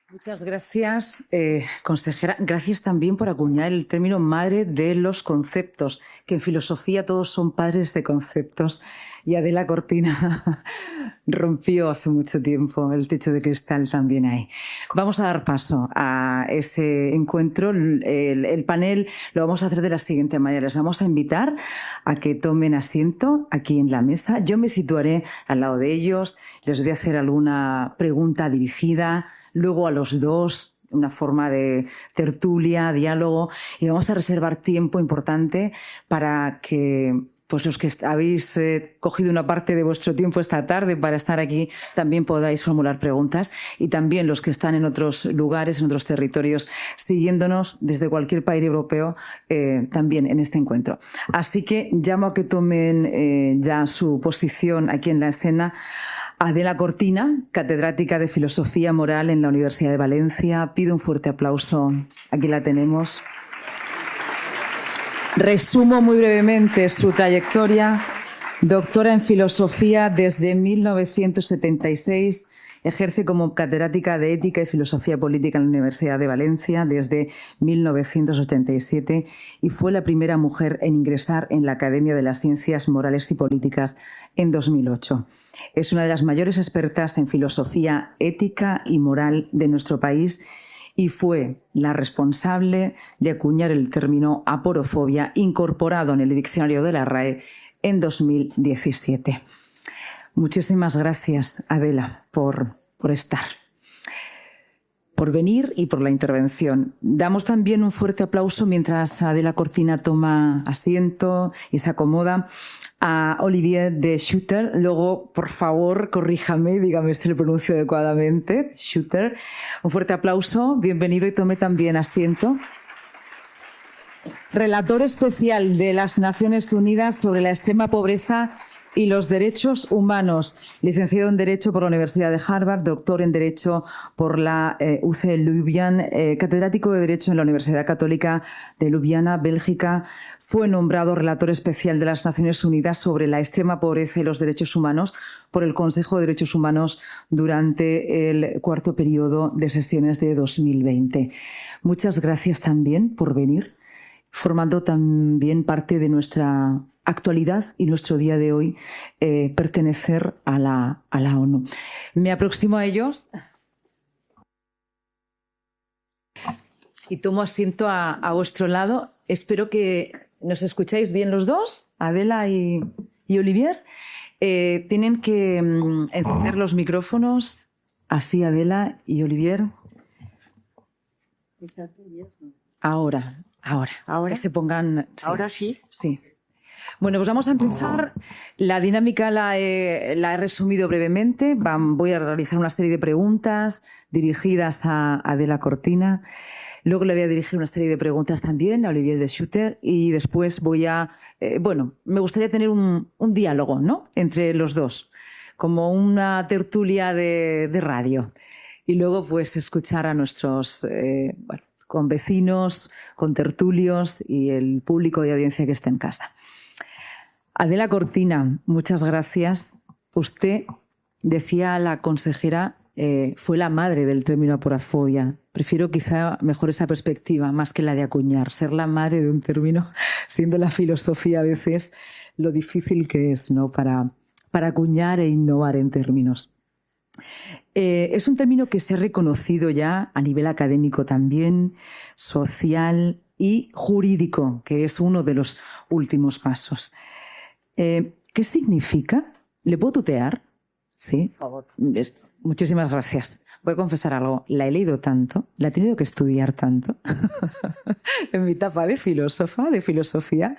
Muchas gracias, consejera. Gracias también por acuñar el término madre de los conceptos, que en filosofía todos son padres de conceptos. Y Adela Cortina rompió hace mucho tiempo el techo de cristal también ahí. Vamos a dar paso a ese encuentro. El panel lo vamos a hacer de la siguiente manera. Les vamos a invitar a que tomen asiento aquí en la mesa. Yo me situaré al lado de ellos. Les voy a hacer alguna pregunta dirigida. Luego a los dos, una forma de tertulia, diálogo, y vamos a reservar tiempo importante para que pues los que habéis cogido una parte de vuestro tiempo esta tarde para estar aquí también podáis formular preguntas, y también los que están en otros lugares, en otros territorios, siguiéndonos desde cualquier país europeo también en este encuentro. Así que llamo a que tomen ya su posición aquí en la escena. Adela Cortina, catedrática de Filosofía Moral en la Universidad de Valencia. Pido un fuerte aplauso. Aquí la tenemos. Resumo muy brevemente su trayectoria. Doctora en Filosofía desde 1976. Ejerce como catedrática de Ética y Filosofía Política en la Universidad de Valencia desde 1987 y fue la primera mujer en ingresar en la Academia de las Ciencias Morales y Políticas en 2008. Es una de las mayores expertas en filosofía ética y moral de nuestro país y fue la responsable de acuñar el término aporofobia, incorporado en el diccionario de la RAE en 2017. Muchísimas gracias, Adela, por estar, por venir y por la intervención. Damos también un fuerte aplauso mientras Adela Cortina toma asiento y se acomoda a Olivier de Schutter. Luego, por favor, corríjame y dígame si lo pronuncio adecuadamente. Schutter. Un fuerte aplauso, bienvenido y tome también asiento. Relator especial de las Naciones Unidas sobre la extrema pobreza y los derechos humanos, licenciado en Derecho por la Universidad de Harvard, doctor en Derecho por la UC Ljubljana, catedrático de Derecho en la Universidad Católica de Ljubljana, Bélgica. Fue nombrado relator especial de las Naciones Unidas sobre la extrema pobreza y los derechos humanos por el Consejo de Derechos Humanos durante el cuarto periodo de sesiones de 2020. Muchas gracias también por venir, formando también parte de nuestra actualidad y nuestro día de hoy, pertenecer a la ONU. Me aproximo a ellos y tomo asiento a vuestro lado. Espero que nos escucháis bien los dos, Adela y Olivier. Tienen que encender los micrófonos. Así, Adela y Olivier. Ahora. ¿Ahora? Que se pongan... Sí. ¿Ahora sí? Sí. Bueno, pues vamos a empezar. La dinámica la he resumido brevemente. Voy a realizar una serie de preguntas dirigidas a Adela Cortina. Luego le voy a dirigir una serie de preguntas también a Olivier de Schutter y después voy a... me gustaría tener un diálogo, ¿no?, entre los dos, como una tertulia de radio. Y luego pues escuchar a nuestros... con vecinos, con tertulios y el público de audiencia que esté en casa. Adela Cortina, muchas gracias. Usted, decía la consejera, fue la madre del término aporofobia. Prefiero quizá mejor esa perspectiva, más que la de acuñar. Ser la madre de un término, siendo la filosofía a veces lo difícil que es, ¿no?, para acuñar e innovar en términos. Es un término que se ha reconocido ya a nivel académico también, social y jurídico, que es uno de los últimos pasos. ¿Qué significa? ¿Le puedo tutear? Sí. Por favor. Muchísimas gracias. Voy a confesar algo. La he leído tanto, la he tenido que estudiar tanto en mi etapa de filosofía,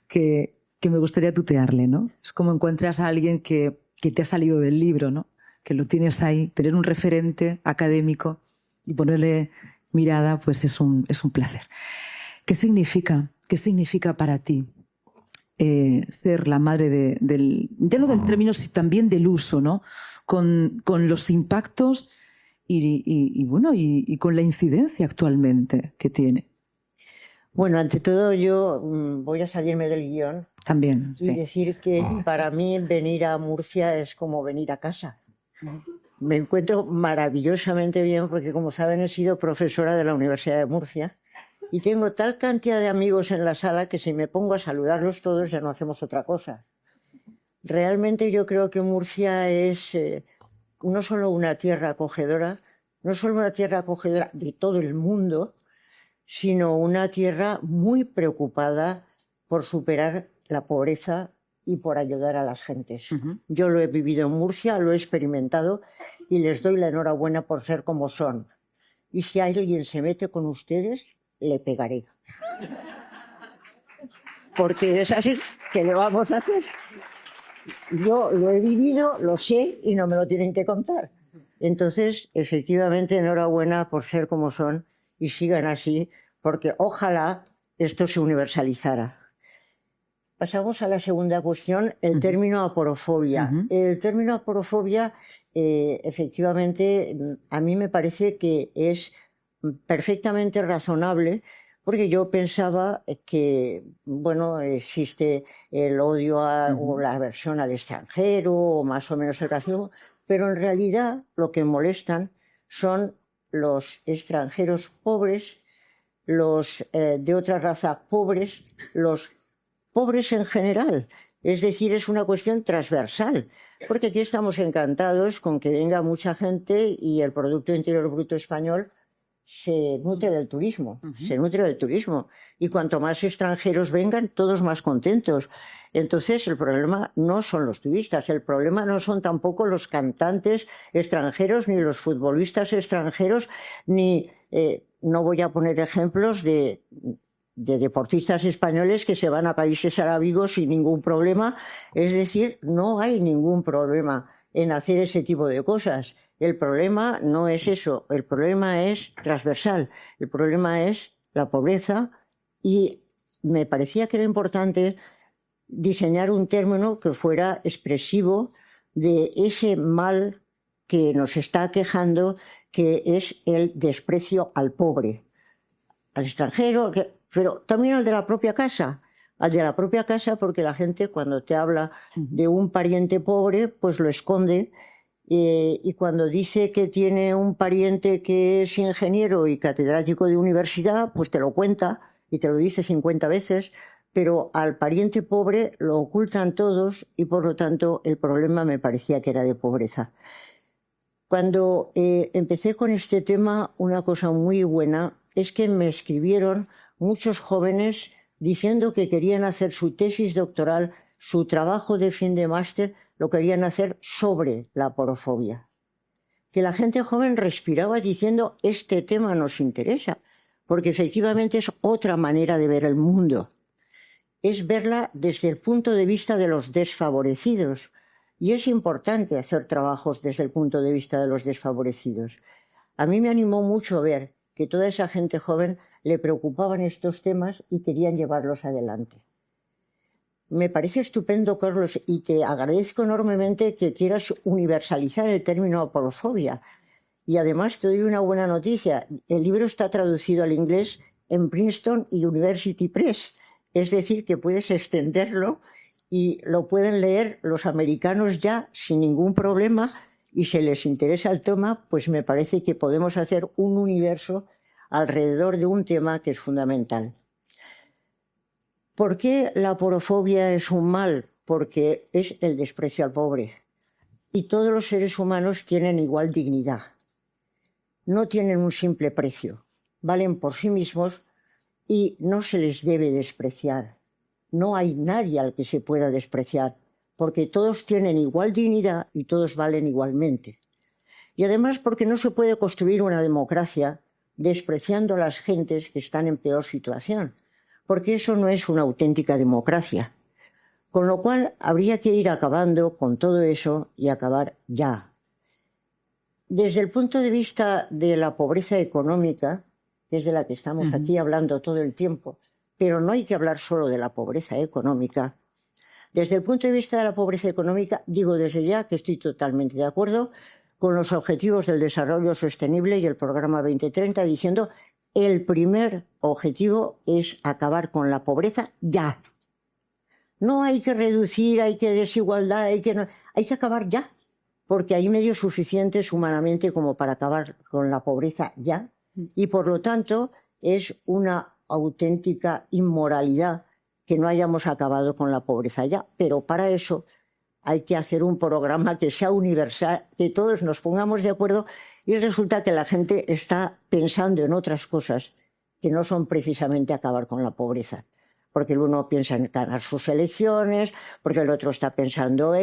que me gustaría tutearle, ¿no? Es como encuentras a alguien que te ha salido del libro, ¿no?, que lo tienes ahí. Tener un referente académico y ponerle mirada, pues es un placer. ¿Qué significa? ¿Qué significa para ti ser la madre ya no del término, sino también del uso, ¿no?, con los impactos y con la incidencia actualmente que tiene? Bueno, ante todo yo voy a salirme del guión también, sí, y decir que para mí venir a Murcia es como venir a casa. Me encuentro maravillosamente bien porque, como saben, he sido profesora de la Universidad de Murcia y tengo tal cantidad de amigos en la sala que si me pongo a saludarlos todos ya no hacemos otra cosa. Realmente yo creo que Murcia es no solo una tierra acogedora, no solo una tierra acogedora de todo el mundo, sino una tierra muy preocupada por superar la pobreza y por ayudar a las gentes. Yo lo he vivido en Murcia, lo he experimentado y les doy la enhorabuena por ser como son. Y si alguien se mete con ustedes, le pegaré. Porque es así que le vamos a hacer. Yo lo he vivido, lo sé y no me lo tienen que contar. Entonces, efectivamente, enhorabuena por ser como son y sigan así, porque ojalá esto se universalizara. Pasamos a la segunda cuestión, el término aporofobia. El término aporofobia, efectivamente, a mí me parece que es perfectamente razonable, porque yo pensaba que, bueno, existe el odio o la aversión al extranjero, o más o menos el racismo, pero en realidad lo que molestan son los extranjeros pobres, los de otra raza pobres, los pobres en general. Es decir, es una cuestión transversal, porque aquí estamos encantados con que venga mucha gente y el Producto Interior Bruto español se nutre del turismo, se nutre del turismo. Y cuanto más extranjeros vengan, todos más contentos. Entonces, el problema no son los turistas, el problema no son tampoco los cantantes extranjeros, ni los futbolistas extranjeros, ni, no voy a poner ejemplos de deportistas españoles que se van a países arábigos sin ningún problema. Es decir, no hay ningún problema en hacer ese tipo de cosas. El problema no es eso, el problema es transversal, el problema es la pobreza y me parecía que era importante diseñar un término que fuera expresivo de ese mal que nos está aquejando, que es el desprecio al pobre, al extranjero, pero también al de la propia casa. Al de la propia casa, porque la gente cuando te habla de un pariente pobre, pues lo esconde. Y cuando dice que tiene un pariente que es ingeniero y catedrático de universidad, pues te lo cuenta y te lo dice 50 veces, pero al pariente pobre lo ocultan todos y por lo tanto el problema me parecía que era de pobreza. Cuando empecé con este tema, una cosa muy buena es que me escribieron muchos jóvenes diciendo que querían hacer su tesis doctoral, su trabajo de fin de máster, lo querían hacer sobre la aporofobia. Que la gente joven respiraba diciendo, este tema nos interesa, porque efectivamente es otra manera de ver el mundo. Es verla desde el punto de vista de los desfavorecidos. Y es importante hacer trabajos desde el punto de vista de los desfavorecidos. A mí me animó mucho ver que toda esa gente joven le preocupaban estos temas y querían llevarlos adelante. Me parece estupendo, Carlos, y te agradezco enormemente que quieras universalizar el término aporofobia. Y además te doy una buena noticia. El libro está traducido al inglés en Princeton University Press. Es decir, que puedes extenderlo y lo pueden leer los americanos ya sin ningún problema. Y si les interesa el tema, pues me parece que podemos hacer un universo alrededor de un tema que es fundamental. ¿Por qué la aporofobia es un mal? Porque es el desprecio al pobre. Y todos los seres humanos tienen igual dignidad. No tienen un simple precio. Valen por sí mismos y no se les debe despreciar. No hay nadie al que se pueda despreciar, porque todos tienen igual dignidad y todos valen igualmente. Y además porque no se puede construir una democracia despreciando a las gentes que están en peor situación, porque eso no es una auténtica democracia. Con lo cual habría que ir acabando con todo eso y acabar ya. Desde el punto de vista de la pobreza económica, que es de la que estamos aquí hablando todo el tiempo, pero no hay que hablar solo de la pobreza económica. Desde el punto de vista de la pobreza económica, digo desde ya que estoy totalmente de acuerdo con los Objetivos del Desarrollo Sostenible y el Programa 2030, diciendo el primer objetivo es acabar con la pobreza ya. No hay que reducir, hay que desigualdad, hay que acabar ya. porque hay medios suficientes humanamente como para acabar con la pobreza ya, y por lo tanto es una auténtica inmoralidad que no hayamos acabado con la pobreza ya, pero para eso hay que hacer un programa que sea universal, que todos nos pongamos de acuerdo, y resulta que la gente está pensando en otras cosas que no son precisamente acabar con la pobreza. Porque el uno piensa en ganar sus elecciones, porque el otro está pensando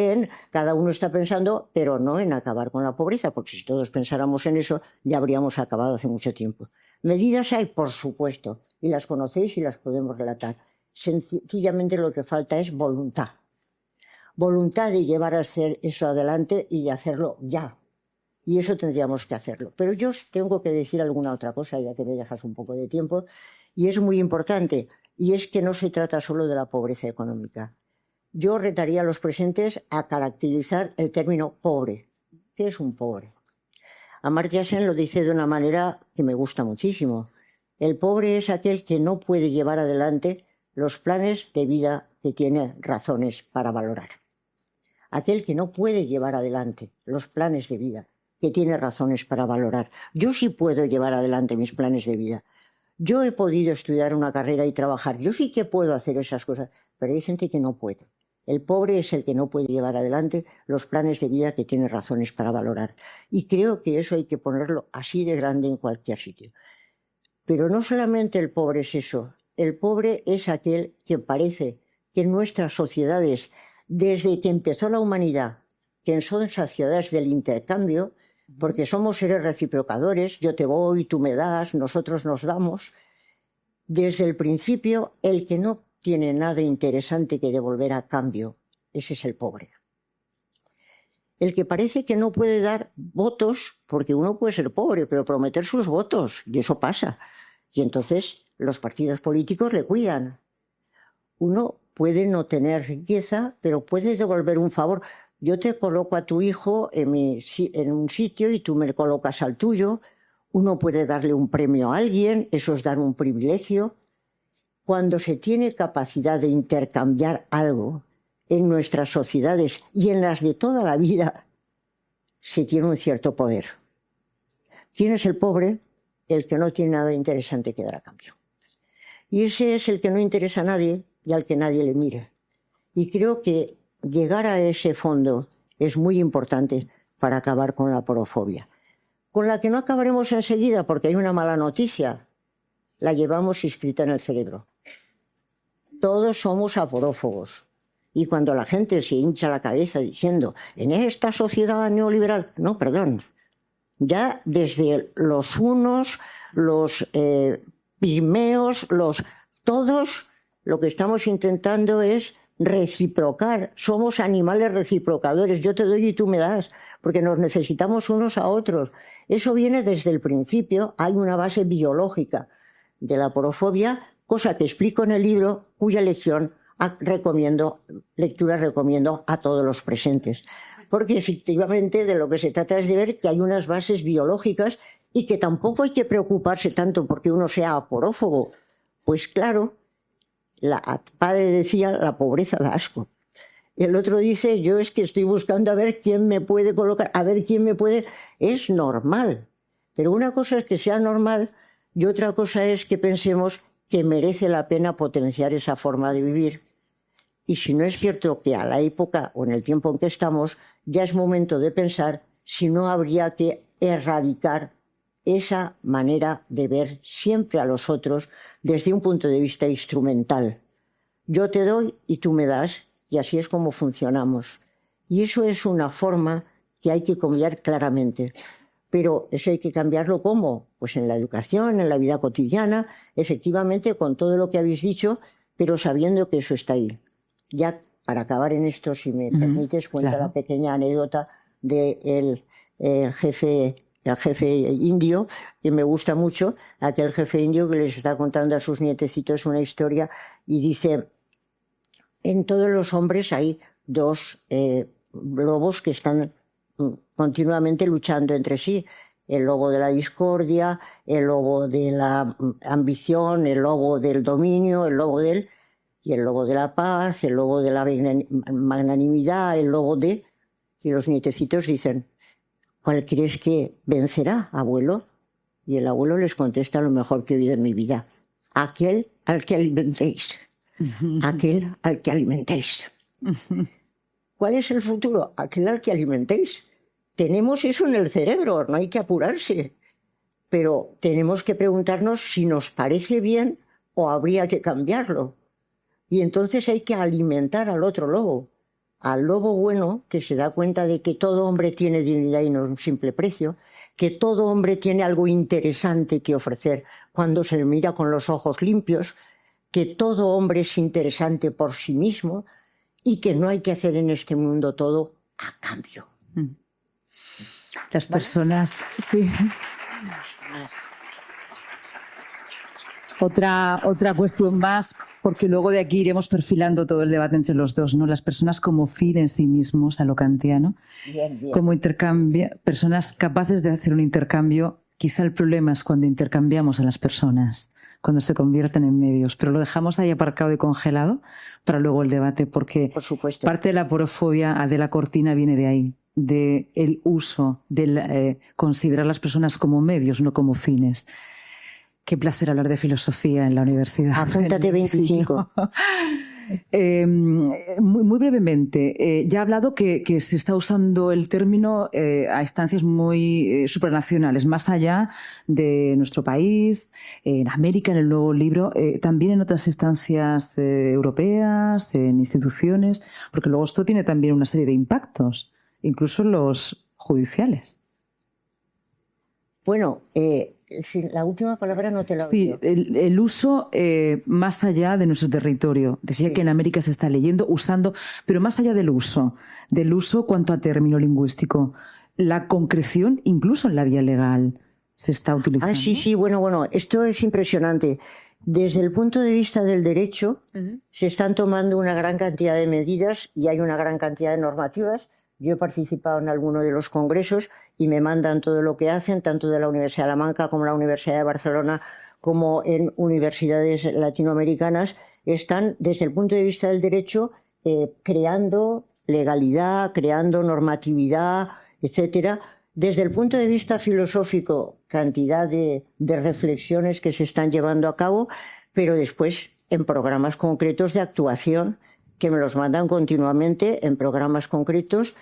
cada uno está pensando, pero no en acabar con la pobreza, porque si todos pensáramos en eso, ya habríamos acabado hace mucho tiempo. Medidas hay, por supuesto, y las conocéis y las podemos relatar. Sencillamente lo que falta es voluntad. Voluntad de llevar a hacer eso adelante y de hacerlo ya. Y eso tendríamos que hacerlo. Pero yo os tengo que decir alguna otra cosa, ya que me dejas un poco de tiempo, y es muy importante. Y es que no se trata solo de la pobreza económica. Yo retaría a los presentes a caracterizar el término pobre. ¿Qué es un pobre? Amartya Sen lo dice de una manera que me gusta muchísimo. El pobre es aquel que no puede llevar adelante los planes de vida que tiene razones para valorar. Aquel que no puede llevar adelante los planes de vida que tiene razones para valorar. Yo sí puedo llevar adelante mis planes de vida. Yo he podido estudiar una carrera y trabajar. Yo sí que puedo hacer esas cosas, pero hay gente que no puede. El pobre es el que no puede llevar adelante los planes de vida que tiene razones para valorar. Y creo que eso hay que ponerlo así de grande en cualquier sitio. Pero no solamente el pobre es eso. El pobre es aquel que parece que en nuestras sociedades, desde que empezó la humanidad, que son sociedades del intercambio, porque somos seres reciprocadores, yo te voy, tú me das, nosotros nos damos. Desde el principio, el que no tiene nada interesante que devolver a cambio, ese es el pobre. El que parece que no puede dar votos, porque uno puede ser pobre, pero prometer sus votos, y eso pasa. Y entonces los partidos políticos le cuidan. Uno puede no tener riqueza, pero puede devolver un favor. Yo te coloco a tu hijo en un sitio y tú me colocas al tuyo. Uno puede darle un premio a alguien, eso es dar un privilegio. Cuando se tiene capacidad de intercambiar algo en nuestras sociedades y en las de toda la vida, se tiene un cierto poder. ¿Quién es el pobre? El que no tiene nada interesante que dar a cambio. Y ese es el que no interesa a nadie y al que nadie le mire. Y creo que llegar a ese fondo es muy importante para acabar con la porofobia. Con la que no acabaremos enseguida porque hay una mala noticia. La llevamos inscrita en el cerebro. Todos somos aporófobos. Y cuando la gente se hincha la cabeza diciendo, en esta sociedad neoliberal, no, perdón, ya desde los unos, los pigmeos, todos, lo que estamos intentando es reciprocar. Somos animales reciprocadores. Yo te doy y tú me das, porque nos necesitamos unos a otros. Eso viene desde el principio. Hay una base biológica de la porofobia, cosa que explico en el libro, cuya lectura recomiendo a todos los presentes. Porque efectivamente de lo que se trata es de ver que hay unas bases biológicas y que tampoco hay que preocuparse tanto porque uno sea aporófobo. Pues claro, padre decía, la pobreza da asco. El otro dice, yo es que estoy buscando a ver quién me puede colocar, a ver quién me puede... Es normal. Pero una cosa es que sea normal y otra cosa es que pensemos que merece la pena potenciar esa forma de vivir. Y si no es cierto que a la época o en el tiempo en que estamos, ya es momento de pensar si no habría que erradicar esa manera de ver siempre a los otros desde un punto de vista instrumental. Yo te doy y tú me das, y así es como funcionamos. Y eso es una forma que hay que cambiar claramente. Pero eso hay que cambiarlo ¿cómo? Pues en la educación, en la vida cotidiana, efectivamente con todo lo que habéis dicho, pero sabiendo que eso está ahí. Ya para acabar en esto, si me permites, cuento la pequeña anécdota del jefe indio, que me gusta mucho, aquel jefe indio que les está contando a sus nietecitos una historia y dice, en todos los hombres hay dos lobos que están continuamente luchando entre sí. El lobo de la discordia, el lobo de la ambición, el lobo del dominio, el lobo del... y el lobo de la paz, el lobo de la magnanimidad, el lobo de... Y los nietecitos dicen, ¿cuál crees que vencerá, abuelo? Y el abuelo les contesta lo mejor que he oído en mi vida. Aquel al que alimentéis. Aquel al que alimentéis. ¿Cuál es el futuro? Aquel al que alimentéis. Tenemos eso en el cerebro, no hay que apurarse. Pero tenemos que preguntarnos si nos parece bien o habría que cambiarlo. Y entonces hay que alimentar al otro lobo. Al lobo bueno, que se da cuenta de que todo hombre tiene dignidad y no un simple precio, que todo hombre tiene algo interesante que ofrecer cuando se le mira con los ojos limpios, que todo hombre es interesante por sí mismo y que no hay que hacer en este mundo todo a cambio. Las personas, sí. Otra cuestión más, porque luego de aquí iremos perfilando todo el debate entre los dos, ¿no? Las personas como fin en sí mismos, a lo kantiano, Bien, bien. como intercambio, personas capaces de hacer un intercambio. Quizá el problema es cuando intercambiamos a las personas, cuando se convierten en medios, pero lo dejamos ahí aparcado y congelado para luego el debate, porque Por supuesto. parte de la porofobia de la cortina viene de ahí, de el uso, de considerar a las personas como medios, no como fines. Qué placer hablar de filosofía en la universidad. Apúntate 25. Muy brevemente, ya he hablado que se está usando el término a instancias muy supranacionales, más allá de nuestro país, en América, en el nuevo libro, también en otras instancias europeas, en instituciones, porque luego esto tiene también una serie de impactos, incluso los judiciales. Bueno, la última palabra no te la Sí, oigo. el uso más allá de nuestro territorio. Decía que en América se está leyendo, usando, pero más allá del uso cuanto a término lingüístico, la concreción, incluso en la vía legal, se está utilizando. Ah, sí, bueno, esto es impresionante. Desde el punto de vista del derecho, se están tomando una gran cantidad de medidas y hay una gran cantidad de normativas. Yo he participado en alguno de los congresos y me mandan todo lo que hacen, tanto de la Universidad de Salamanca como la Universidad de Barcelona, como en universidades latinoamericanas. Están, desde el punto de vista del derecho, creando legalidad, creando normatividad, etcétera. Desde el punto de vista filosófico, cantidad de reflexiones que se están llevando a cabo, pero después en programas concretos de actuación que me los mandan continuamente, en programas concretos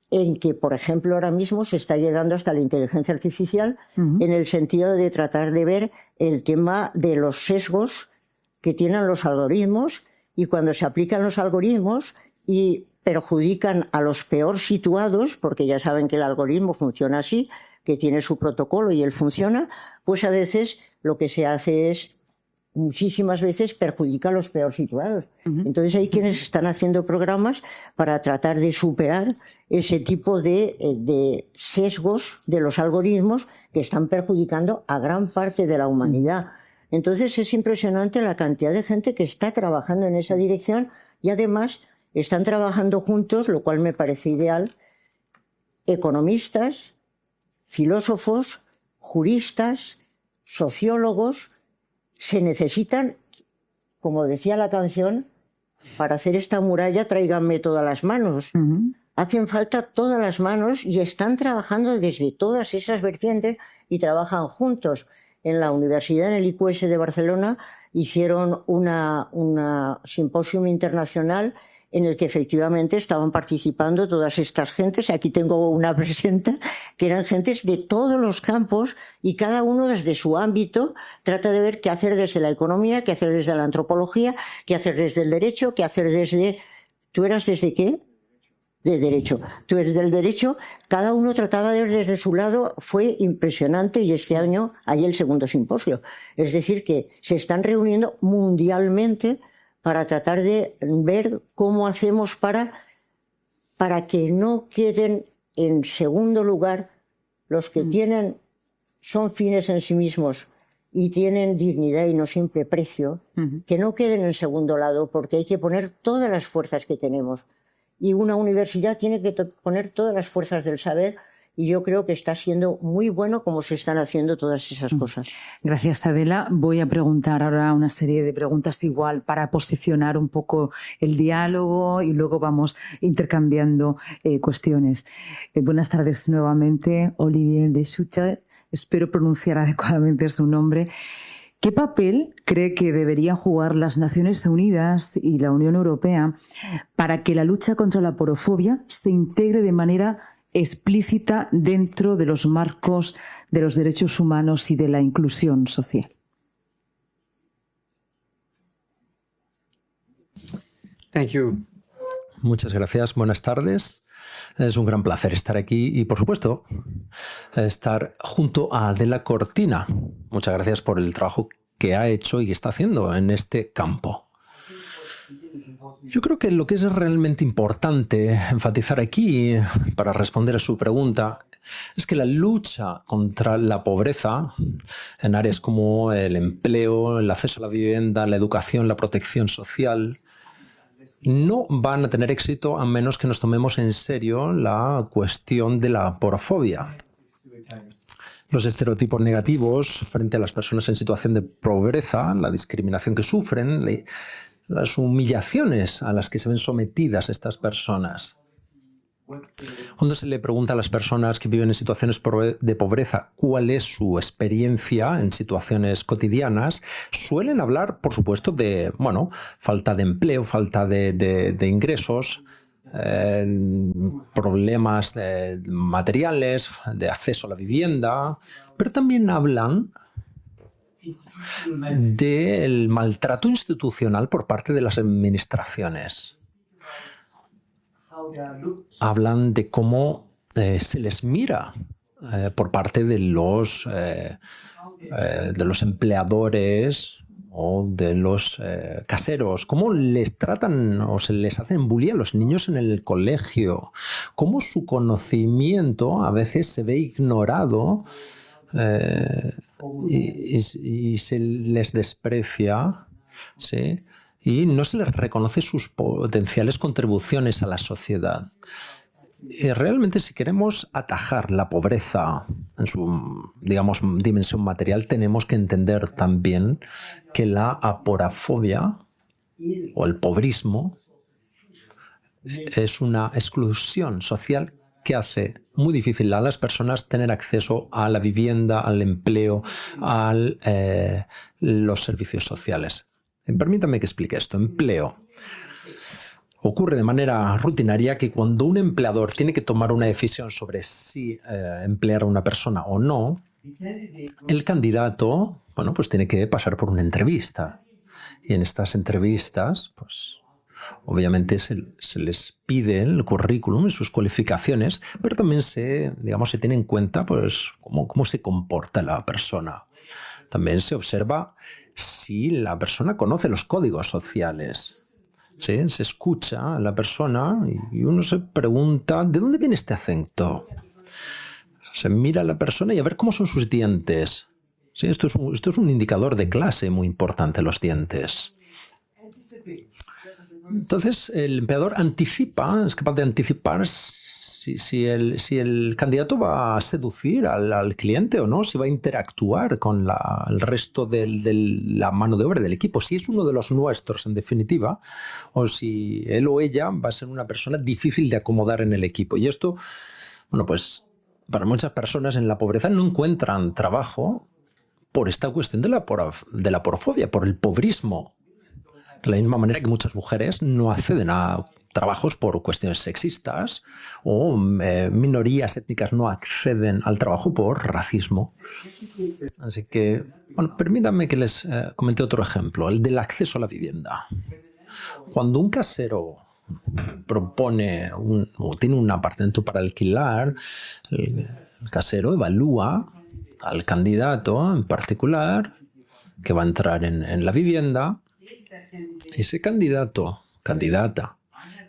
en que, por ejemplo, ahora mismo se está llegando hasta la inteligencia artificial en el sentido de tratar de ver el tema de los sesgos que tienen los algoritmos, y cuando se aplican los algoritmos y perjudican a los peor situados, porque ya saben que el algoritmo funciona así, que tiene su protocolo y él funciona, pues a veces lo que se hace es, muchísimas veces, perjudica a los peor situados. Entonces hay quienes están haciendo programas para tratar de superar ese tipo de sesgos de los algoritmos que están perjudicando a gran parte de la humanidad. Entonces es impresionante la cantidad de gente que está trabajando en esa dirección, y además están trabajando juntos, lo cual me parece ideal, economistas, filósofos, juristas, sociólogos. Se necesitan, como decía la canción, para hacer esta muralla tráiganme todas las manos. Hacen falta todas las manos y están trabajando desde todas esas vertientes y trabajan juntos. En la universidad, en el IQS de Barcelona, hicieron una simposium internacional en el que efectivamente estaban participando todas estas gentes. Aquí tengo una presenta, que eran gentes de todos los campos y cada uno desde su ámbito trata de ver qué hacer desde la economía, qué hacer desde la antropología, qué hacer desde el derecho, qué hacer desde... ¿Tú eras desde qué? Desde derecho. Tú eres del derecho, cada uno trataba de ver desde su lado. Fue impresionante, y este año hay el segundo simposio. Es decir, que se están reuniendo mundialmente para tratar de ver cómo hacemos para que no queden en segundo lugar los que son fines en sí mismos y tienen dignidad y no simple precio, que no queden en segundo lado, porque hay que poner todas las fuerzas que tenemos. Y una universidad tiene que poner todas las fuerzas del saber y yo creo que está siendo muy bueno como se están haciendo todas esas cosas. Gracias, Adela. Voy a preguntar ahora una serie de preguntas igual para posicionar un poco el diálogo y luego vamos intercambiando cuestiones. Buenas tardes nuevamente, Olivier de Schutter. Espero pronunciar adecuadamente su nombre. ¿Qué papel cree que deberían jugar las Naciones Unidas y la Unión Europea para que la lucha contra la porofobia se integre de manera explícita dentro de los marcos de los derechos humanos y de la inclusión social? Thank you. Muchas gracias. Buenas tardes. Es un gran placer estar aquí y, por supuesto, estar junto a Adela Cortina. Muchas gracias por el trabajo que ha hecho y que está haciendo en este campo. Yo creo que lo que es realmente importante enfatizar aquí, para responder a su pregunta, es que la lucha contra la pobreza en áreas como el empleo, el acceso a la vivienda, la educación, la protección social, no van a tener éxito a menos que nos tomemos en serio la cuestión de la porofobia. Los estereotipos negativos frente a las personas en situación de pobreza, la discriminación que sufren, las humillaciones a las que se ven sometidas estas personas. Cuando se le pregunta a las personas que viven en situaciones de pobreza cuál es su experiencia en situaciones cotidianas, suelen hablar, por supuesto, de falta de empleo, falta de ingresos, problemas materiales, de acceso a la vivienda, pero también hablan del maltrato institucional por parte de las administraciones. Hablan de cómo se les mira por parte de los empleadores o de los caseros, cómo les tratan o se les hacen bullying a los niños en el colegio, cómo su conocimiento a veces se ve ignorado y se les desprecia, ¿sí? Y no se les reconoce sus potenciales contribuciones a la sociedad. Y realmente, si queremos atajar la pobreza en su, dimensión material, tenemos que entender también que la aporafobia o el pobrismo es una exclusión social que hace muy difícil a las personas tener acceso a la vivienda, al empleo, a los servicios sociales. Permítame que explique esto. Empleo. Ocurre de manera rutinaria que cuando un empleador tiene que tomar una decisión sobre si emplear a una persona o no, el candidato, pues tiene que pasar por una entrevista. Y en estas entrevistas, obviamente se les pide el currículum y sus cualificaciones, pero también se tiene en cuenta cómo se comporta la persona. También se observa si la persona conoce los códigos sociales. ¿Sí? Se escucha a la persona y uno se pregunta ¿de dónde viene este acento? Se mira a la persona y a ver cómo son sus dientes. ¿Sí? Esto es un indicador de clase muy importante, los dientes. Entonces el empleador es capaz de anticipar si el candidato va a seducir al cliente o no, si va a interactuar con el resto de la mano de obra del equipo, si es uno de los nuestros en definitiva, o si él o ella va a ser una persona difícil de acomodar en el equipo. Y esto, para muchas personas en la pobreza no encuentran trabajo por esta cuestión de la porofobia, por el pobrismo. De la misma manera que muchas mujeres no acceden a trabajos por cuestiones sexistas o minorías étnicas no acceden al trabajo por racismo. Así que, permítanme que les comente otro ejemplo, el del acceso a la vivienda. Cuando un casero propone o tiene un apartamento para alquilar, el casero evalúa al candidato en particular que va a entrar en la vivienda. Ese candidata,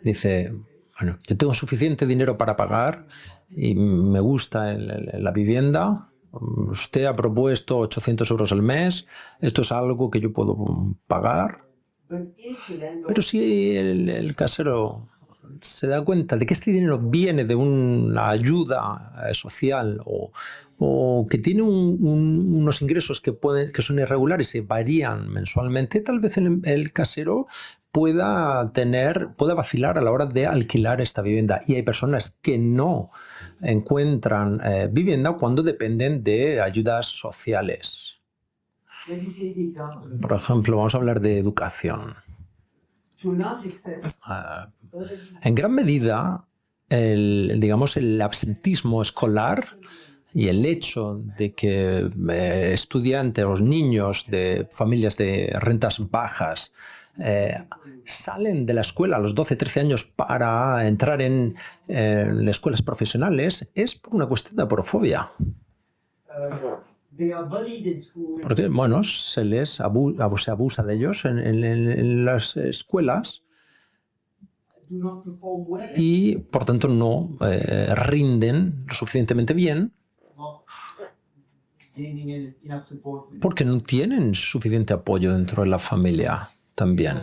dice, yo tengo suficiente dinero para pagar y me gusta la vivienda. Usted ha propuesto 800 euros al mes. Esto es algo que yo puedo pagar. Pero si el casero se da cuenta de que este dinero viene de una ayuda social o que tiene unos ingresos que son irregulares y varían mensualmente, tal vez el casero pueda vacilar a la hora de alquilar esta vivienda. Y hay personas que no encuentran vivienda cuando dependen de ayudas sociales. Por ejemplo, vamos a hablar de educación. En gran medida, el absentismo escolar y el hecho de que estudiantes o niños de familias de rentas bajas salen de la escuela a los 12, 13 años para entrar en escuelas profesionales es por una cuestión de aporofobia. Porque, bueno, se abusa de ellos en las escuelas y, por tanto, no rinden lo suficientemente bien porque no tienen suficiente apoyo dentro de la familia también.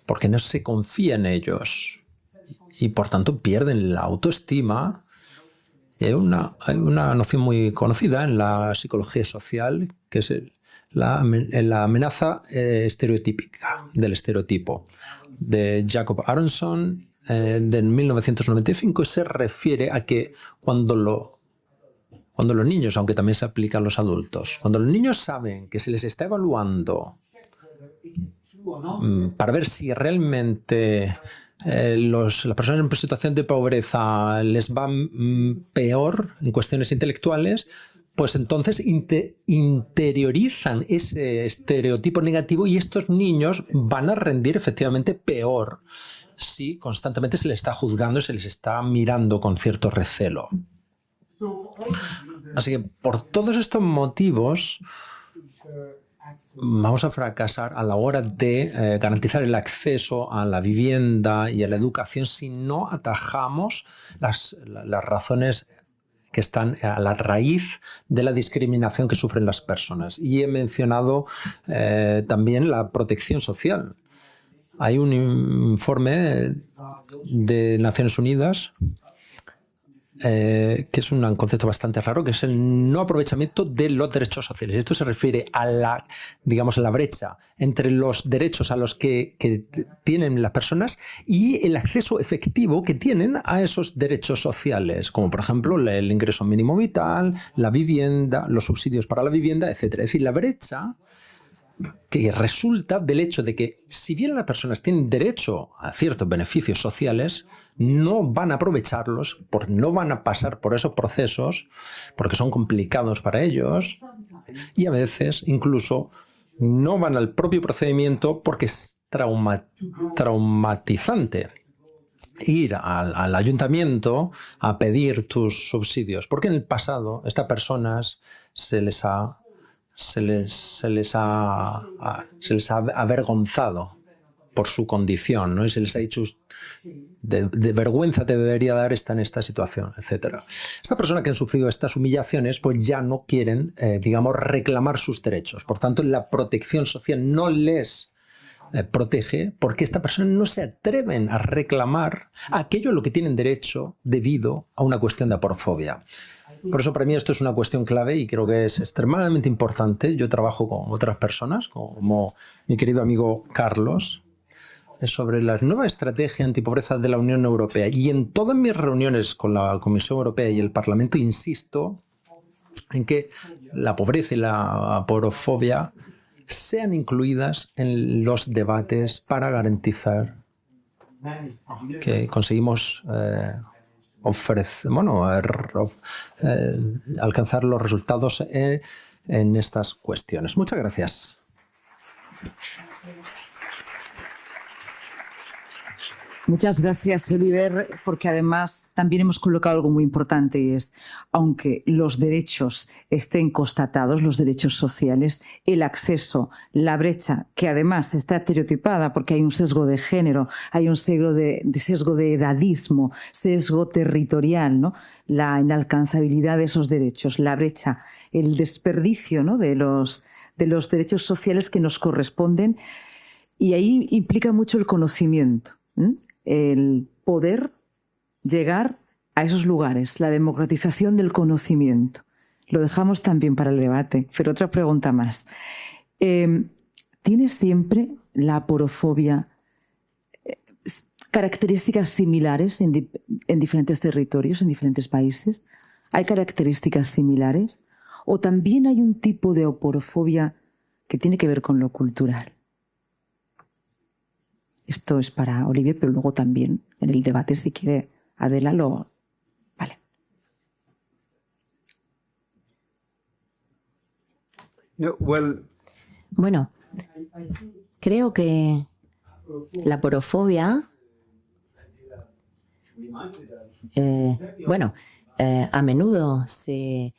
Porque no se confía en ellos y, por tanto, pierden la autoestima. Hay una noción muy conocida en la psicología social, que es la amenaza estereotípica, del estereotipo, de Jacob Aronson, de 1995, se refiere a que cuando los niños, aunque también se aplica a los adultos, cuando los niños saben que se les está evaluando para ver si realmente las personas en situación de pobreza les va peor en cuestiones intelectuales, pues entonces interiorizan ese estereotipo negativo y estos niños van a rendir efectivamente peor si constantemente se les está juzgando y se les está mirando con cierto recelo. Así que por todos estos motivos vamos a fracasar a la hora de garantizar el acceso a la vivienda y a la educación si no atajamos las razones que están a la raíz de la discriminación que sufren las personas. Y he mencionado también la protección social. Hay un informe de Naciones Unidas que es un concepto bastante raro, que es el no aprovechamiento de los derechos sociales. Esto se refiere a la brecha entre los derechos a los que tienen las personas y el acceso efectivo que tienen a esos derechos sociales, como por ejemplo el ingreso mínimo vital, la vivienda, los subsidios para la vivienda, etc. Es decir, la brecha que resulta del hecho de que, si bien las personas tienen derecho a ciertos beneficios sociales, no van a aprovecharlos, no van a pasar por esos procesos, porque son complicados para ellos, y a veces incluso no van al propio procedimiento porque es traumatizante ir al ayuntamiento a pedir tus subsidios, porque en el pasado a estas personas se les ha avergonzado por su condición, ¿no? Y se les ha dicho de vergüenza te debería dar estar en esta situación, etc. Estas personas que han sufrido estas humillaciones pues ya no quieren, reclamar sus derechos. Por tanto, la protección social no les protege porque estas personas no se atreven a reclamar aquello a lo que tienen derecho debido a una cuestión de aporofobia. Por eso para mí esto es una cuestión clave y creo que es extremadamente importante. Yo trabajo con otras personas, como mi querido amigo Carlos, sobre la nueva estrategia antipobreza de la Unión Europea. Y en todas mis reuniones con la Comisión Europea y el Parlamento insisto en que la pobreza y la aporofobia sean incluidas en los debates para garantizar que conseguimos alcanzar los resultados en estas cuestiones. Muchas gracias. Muchas gracias, Oliver, porque además también hemos colocado algo muy importante y es, aunque los derechos estén constatados, los derechos sociales, el acceso, la brecha, que además está estereotipada porque hay un sesgo de género, hay un sesgo de edadismo, sesgo territorial, ¿no? La inalcanzabilidad de esos derechos, la brecha, el desperdicio, ¿no? de los derechos sociales que nos corresponden, y ahí implica mucho el conocimiento. El poder llegar a esos lugares, la democratización del conocimiento. Lo dejamos también para el debate, pero otra pregunta más. ¿Tiene siempre la aporofobia características similares en diferentes territorios, en diferentes países? ¿Hay características similares? ¿O también hay un tipo de aporofobia que tiene que ver con lo cultural? Esto es para Olivier, pero luego también en el debate, si quiere, Adela, lo... Vale. Bueno, creo que la aporofobia, a menudo se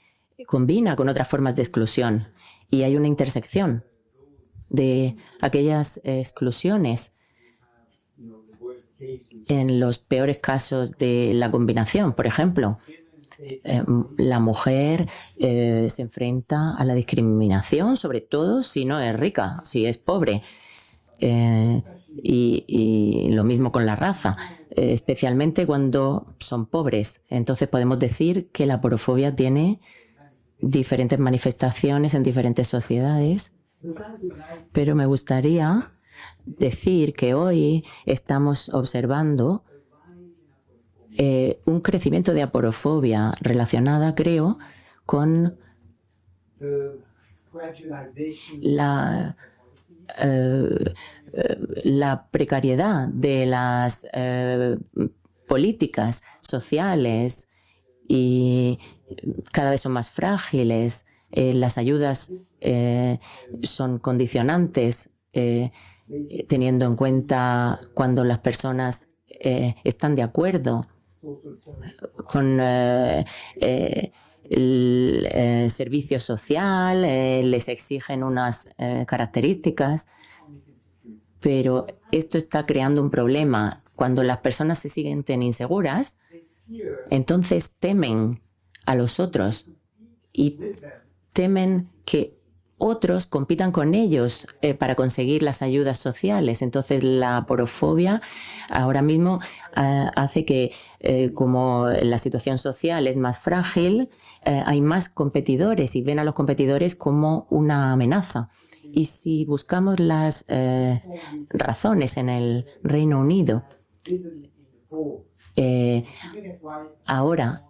combina con otras formas de exclusión y hay una intersección de aquellas exclusiones en los peores casos de la combinación. Por ejemplo, la mujer se enfrenta a la discriminación, sobre todo si no es rica, si es pobre. Y lo mismo con la raza, especialmente cuando son pobres. Entonces podemos decir que la aporofobia tiene diferentes manifestaciones en diferentes sociedades, pero me gustaría decir que hoy estamos observando un crecimiento de aporofobia relacionada, creo, con la precariedad de las políticas sociales y cada vez son más frágiles. Las ayudas son condicionantes, teniendo en cuenta cuando las personas están de acuerdo con el servicio social, les exigen unas características, pero esto está creando un problema. Cuando las personas se sienten inseguras, entonces temen a los otros y temen que otros compitan con ellos para conseguir las ayudas sociales. Entonces la aporofobia ahora mismo hace que como la situación social es más frágil, hay más competidores y ven a los competidores como una amenaza. Y si buscamos las razones en el Reino Unido, ahora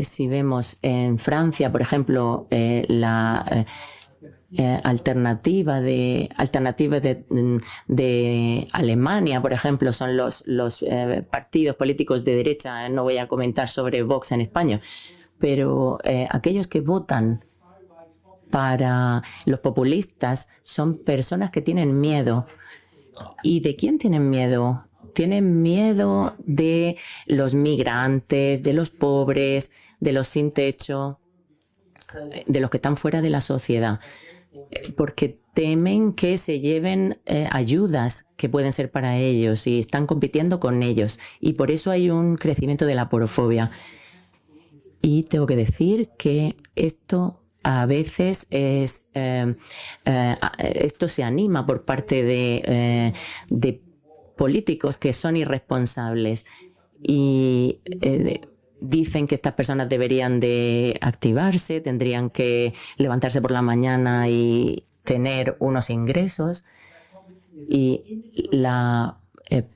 si vemos en Francia, por ejemplo, la alternativa de Alemania, por ejemplo, son los partidos políticos de derecha. No voy a comentar sobre Vox en España, pero aquellos que votan para los populistas son personas que tienen miedo. ¿Y de quién tienen miedo? Tienen miedo de los migrantes, de los pobres, de los sin techo, de los que están fuera de la sociedad, porque temen que se lleven ayudas que pueden ser para ellos y están compitiendo con ellos. Y por eso hay un crecimiento de la aporofobia. Y tengo que decir que esto a veces esto se anima por parte de políticos que son irresponsables y dicen que estas personas deberían de activarse, tendrían que levantarse por la mañana y tener unos ingresos. Y la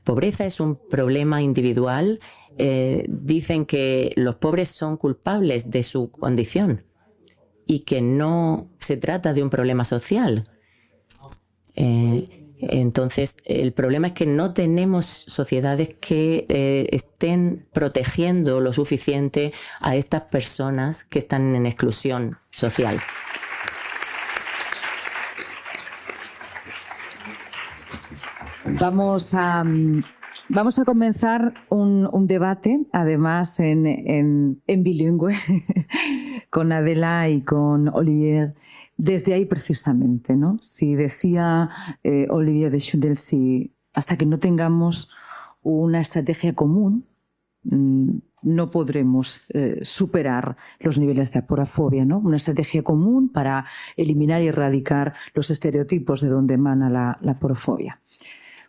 pobreza es un problema individual. Dicen que los pobres son culpables de su condición y que no se trata de un problema social. Entonces, el problema es que no tenemos sociedades que estén protegiendo lo suficiente a estas personas que están en exclusión social. Vamos a comenzar un debate, además en bilingüe, con Adela y con Olivier. Desde ahí precisamente, ¿no? Si decía Olivier Deschudel, si hasta que no tengamos una estrategia común, no podremos superar los niveles de aporofobia, ¿no? Una estrategia común para eliminar y erradicar los estereotipos de donde emana la aporofobia.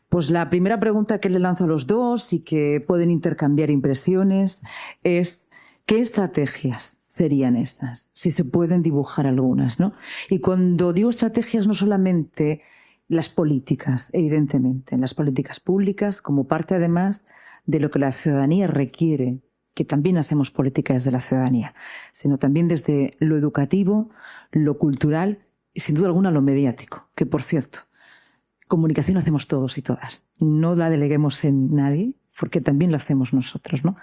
Pues la primera pregunta que le lanzo a los dos y que pueden intercambiar impresiones es ¿qué estrategias serían esas? Si se pueden dibujar algunas, ¿no? Y cuando digo estrategias, no solamente las políticas, evidentemente, las políticas públicas como parte además de lo que la ciudadanía requiere, que también hacemos políticas desde la ciudadanía, sino también desde lo educativo, lo cultural y sin duda alguna lo mediático, que por cierto, comunicación hacemos todos y todas. No la deleguemos en nadie, porque también lo hacemos nosotros, ¿no?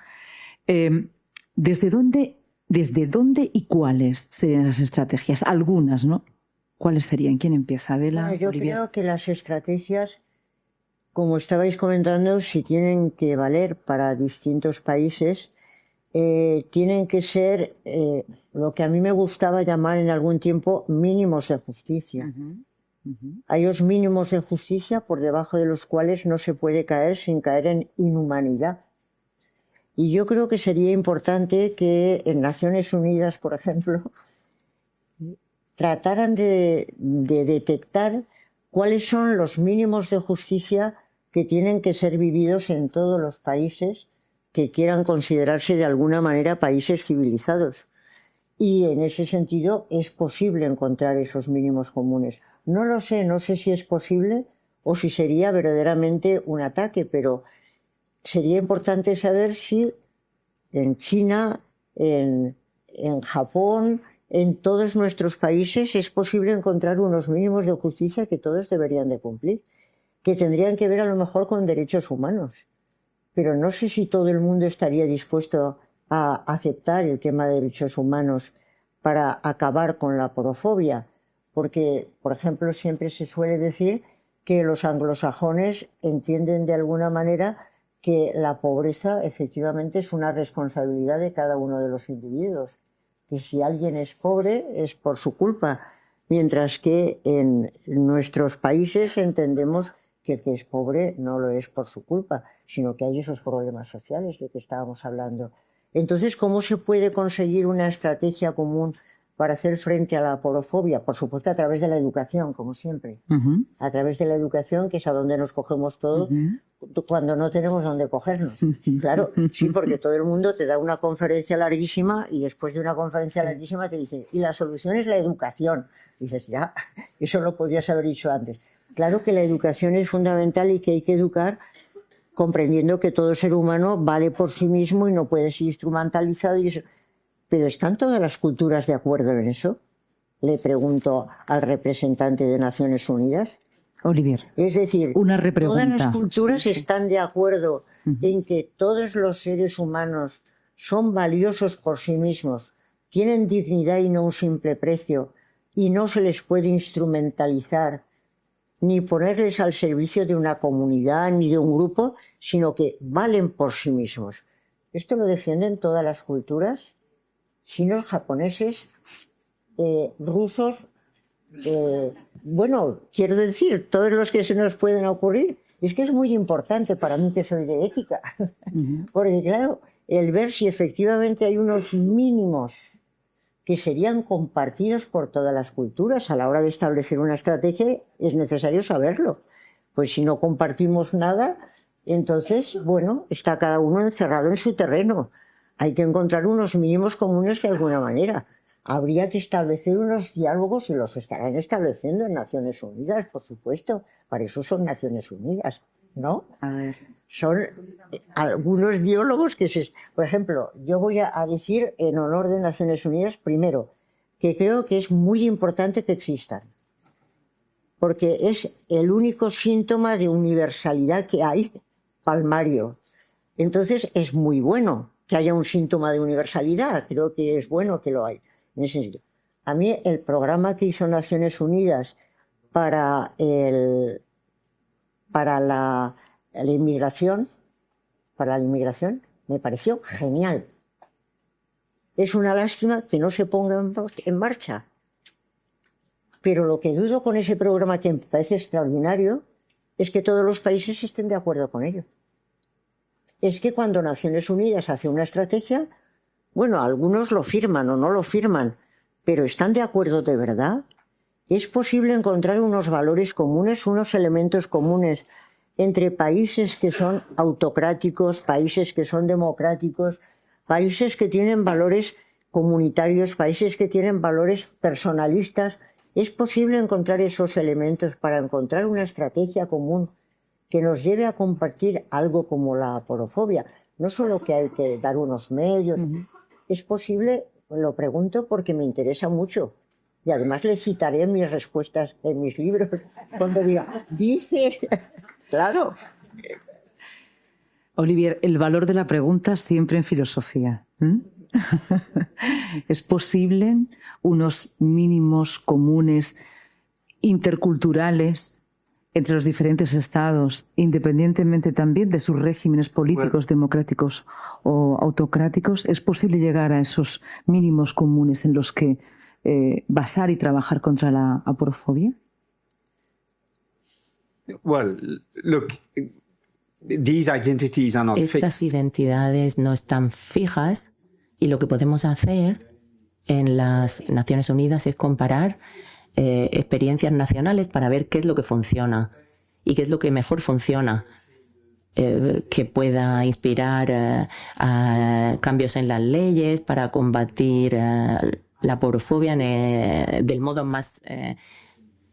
¿Desde dónde y cuáles serían las estrategias? Algunas, ¿no? ¿Cuáles serían? ¿Quién empieza? Adela, Bueno, yo Olivia. creo que las estrategias, como estabais comentando, si tienen que valer para distintos países, tienen que ser lo que a mí me gustaba llamar en algún tiempo mínimos de justicia. Hay los mínimos de justicia por debajo de los cuales no se puede caer sin caer en inhumanidad. Y yo creo que sería importante que en Naciones Unidas, por ejemplo, trataran de detectar cuáles son los mínimos de justicia que tienen que ser vividos en todos los países que quieran considerarse de alguna manera países civilizados. Y en ese sentido es posible encontrar esos mínimos comunes. No lo sé, no sé si es posible o si sería verdaderamente un ataque, pero sería importante saber si en China, en Japón, en todos nuestros países es posible encontrar unos mínimos de justicia que todos deberían de cumplir, que tendrían que ver a lo mejor con derechos humanos. Pero no sé si todo el mundo estaría dispuesto a aceptar el tema de derechos humanos para acabar con la porofobia, porque, por ejemplo, siempre se suele decir que los anglosajones entienden de alguna manera que la pobreza efectivamente es una responsabilidad de cada uno de los individuos, que si alguien es pobre es por su culpa, mientras que en nuestros países entendemos que el que es pobre no lo es por su culpa, sino que hay esos problemas sociales de que estábamos hablando. Entonces, ¿cómo se puede conseguir una estrategia común para hacer frente a la porofobia? Por supuesto, a través de la educación, como siempre. A través de la educación, que es a donde nos cogemos todos cuando no tenemos dónde cogernos. Claro, sí, porque todo el mundo te da una conferencia larguísima y después de una conferencia larguísima te dice, y la solución es la educación. Y dices, ya, eso lo podrías haber dicho antes. Claro que la educación es fundamental y que hay que educar comprendiendo que todo ser humano vale por sí mismo y no puede ser instrumentalizado. Y eso. ¿Pero están todas las culturas de acuerdo en eso? Le pregunto al representante de Naciones Unidas. Olivier, Es decir, una repregunta. todas las culturas están de acuerdo en que todos los seres humanos son valiosos por sí mismos, tienen dignidad y no un simple precio, y no se les puede instrumentalizar ni ponerles al servicio de una comunidad ni de un grupo, sino que valen por sí mismos. Esto lo defienden todas las culturas, chinos, japoneses, rusos, bueno, quiero decir, todos los que se nos pueden ocurrir. Es que es muy importante para mí, que soy de ética, porque claro, el ver si efectivamente hay unos mínimos que serían compartidos por todas las culturas a la hora de establecer una estrategia, es necesario saberlo. Pues si no compartimos nada, entonces, bueno, está cada uno encerrado en su terreno. Hay que encontrar unos mínimos comunes de alguna manera. Habría que establecer unos diálogos y los estarán estableciendo en Naciones Unidas, por supuesto. Para eso son Naciones Unidas, ¿no? A ver. Son algunos diálogos que se... Por ejemplo, yo voy a decir en honor de Naciones Unidas, primero, que creo que es muy importante que existan, porque es el único síntoma de universalidad que hay, palmario. Entonces es muy bueno que haya un síntoma de universalidad, creo que es bueno que lo hay. En ese sentido. A mí el programa que hizo Naciones Unidas para la inmigración, me pareció genial. Es una lástima que no se ponga en marcha. Pero lo que dudo con ese programa, que me parece extraordinario, es que todos los países estén de acuerdo con ello. Es que cuando Naciones Unidas hace una estrategia, bueno, algunos lo firman o no lo firman, pero ¿están de acuerdo de verdad? ¿Es posible encontrar unos valores comunes, unos elementos comunes entre países que son autocráticos, países que son democráticos, países que tienen valores comunitarios, países que tienen valores personalistas. ¿Es posible encontrar esos elementos para encontrar una estrategia común que nos lleve a compartir algo como la aporofobia? No solo que hay que dar unos medios. ¿Es posible? Lo pregunto porque me interesa mucho. Y además le citaré mis respuestas en mis libros cuando diga, dice, claro. Olivier, el valor de la pregunta siempre en filosofía. ¿Es posible unos mínimos comunes interculturales entre los diferentes estados, independientemente también de sus regímenes políticos, democráticos o autocráticos? ¿Es posible llegar a esos mínimos comunes en los que basar y trabajar contra la aporofobia? Well, look, these identities are not Estas fixed. identidades no están fijas y lo que podemos hacer en las Naciones Unidas es comparar experiencias nacionales para ver qué es lo que funciona y qué es lo que mejor funciona, que pueda inspirar a cambios en las leyes para combatir la aporofobia del modo más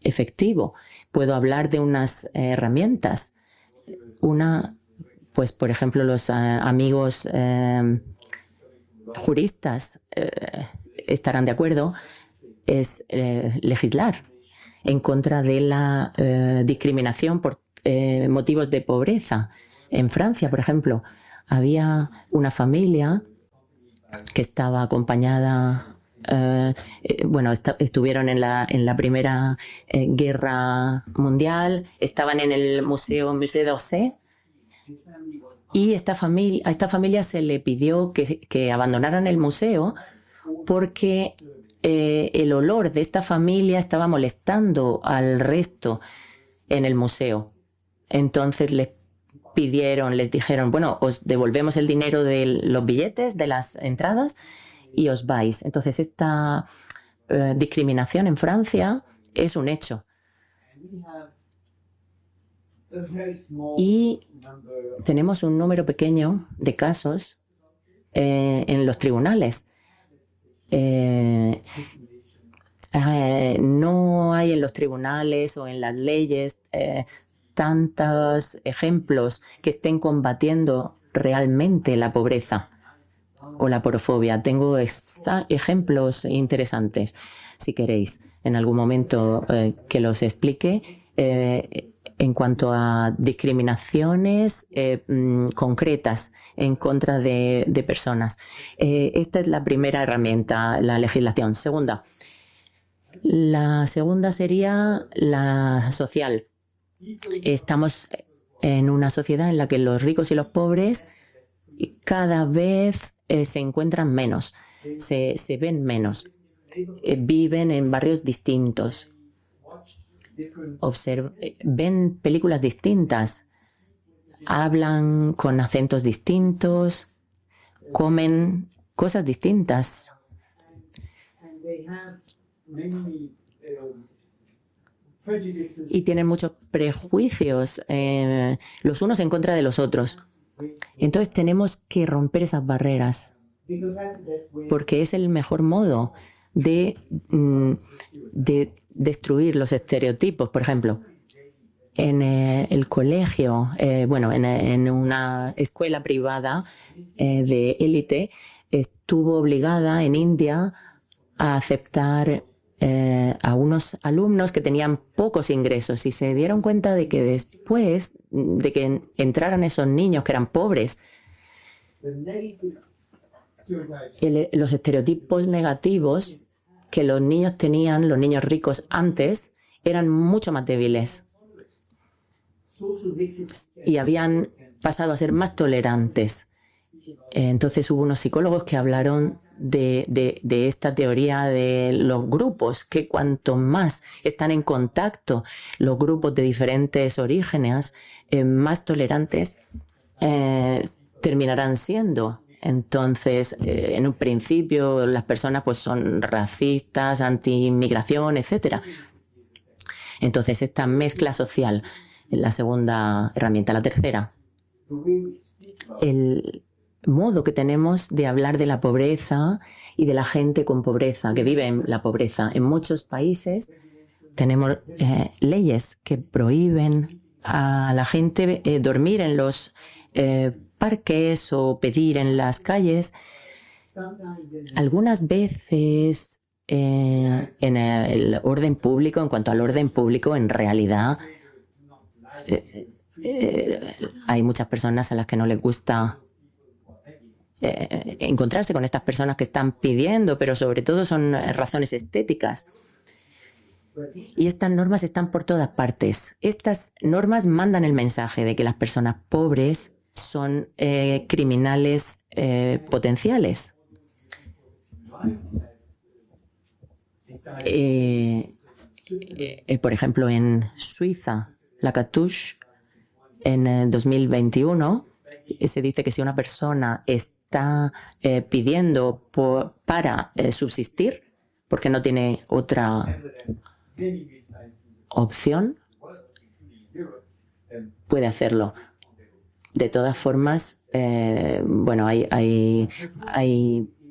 efectivo. Puedo hablar de unas herramientas. Una, pues por ejemplo, los amigos juristas estarán de acuerdo, es legislar en contra de la discriminación por motivos de pobreza. En Francia, por ejemplo, había una familia que estaba acompañada, estuvieron en la Primera Guerra Mundial, estaban en el Musée d'Orsay, y a esta familia se le pidió que abandonaran el museo porque el olor de esta familia estaba molestando al resto en el museo. Entonces les dijeron, bueno, os devolvemos el dinero de los billetes, de las entradas, y os vais. Entonces esta discriminación en Francia es un hecho. Y tenemos un número pequeño de casos en los tribunales. No hay en los tribunales o en las leyes tantos ejemplos que estén combatiendo realmente la pobreza o la aporofobia. Tengo ejemplos interesantes, si queréis, en algún momento que los explique. En cuanto a discriminaciones concretas en contra de personas. Esta es la primera herramienta, la legislación. La segunda sería la social. Estamos en una sociedad en la que los ricos y los pobres cada vez se encuentran menos, se ven menos, viven en barrios distintos. Ven películas distintas, hablan con acentos distintos, comen cosas distintas. Y tienen muchos prejuicios los unos en contra de los otros. Entonces tenemos que romper esas barreras porque es el mejor modo de destruir los estereotipos. Por ejemplo, en el colegio, en una escuela privada de élite, estuvo obligada en India a aceptar a unos alumnos que tenían pocos ingresos y se dieron cuenta de que después de que entraran esos niños que eran pobres, los estereotipos negativos que los niños tenían, los niños ricos antes, eran mucho más débiles y habían pasado a ser más tolerantes. Entonces hubo unos psicólogos que hablaron de esta teoría de los grupos, que cuanto más están en contacto los grupos de diferentes orígenes, más tolerantes terminarán siendo. Entonces, en un principio, las personas pues son racistas, anti-inmigración, etc. Entonces, esta mezcla social la segunda herramienta. La tercera, el modo que tenemos de hablar de la pobreza y de la gente con pobreza, que vive en la pobreza. En muchos países tenemos leyes que prohíben a la gente dormir en los parques o pedir en las calles. Algunas veces en el orden público, en cuanto al orden público, en realidad hay muchas personas a las que no les gusta encontrarse con estas personas que están pidiendo, pero sobre todo son razones estéticas. Y estas normas están por todas partes. Estas normas mandan el mensaje de que las personas pobres son criminales potenciales. Por ejemplo, en Suiza, la Cartouche, en 2021, se dice que si una persona está pidiendo para subsistir, porque no tiene otra opción, puede hacerlo. De todas formas, bueno, hay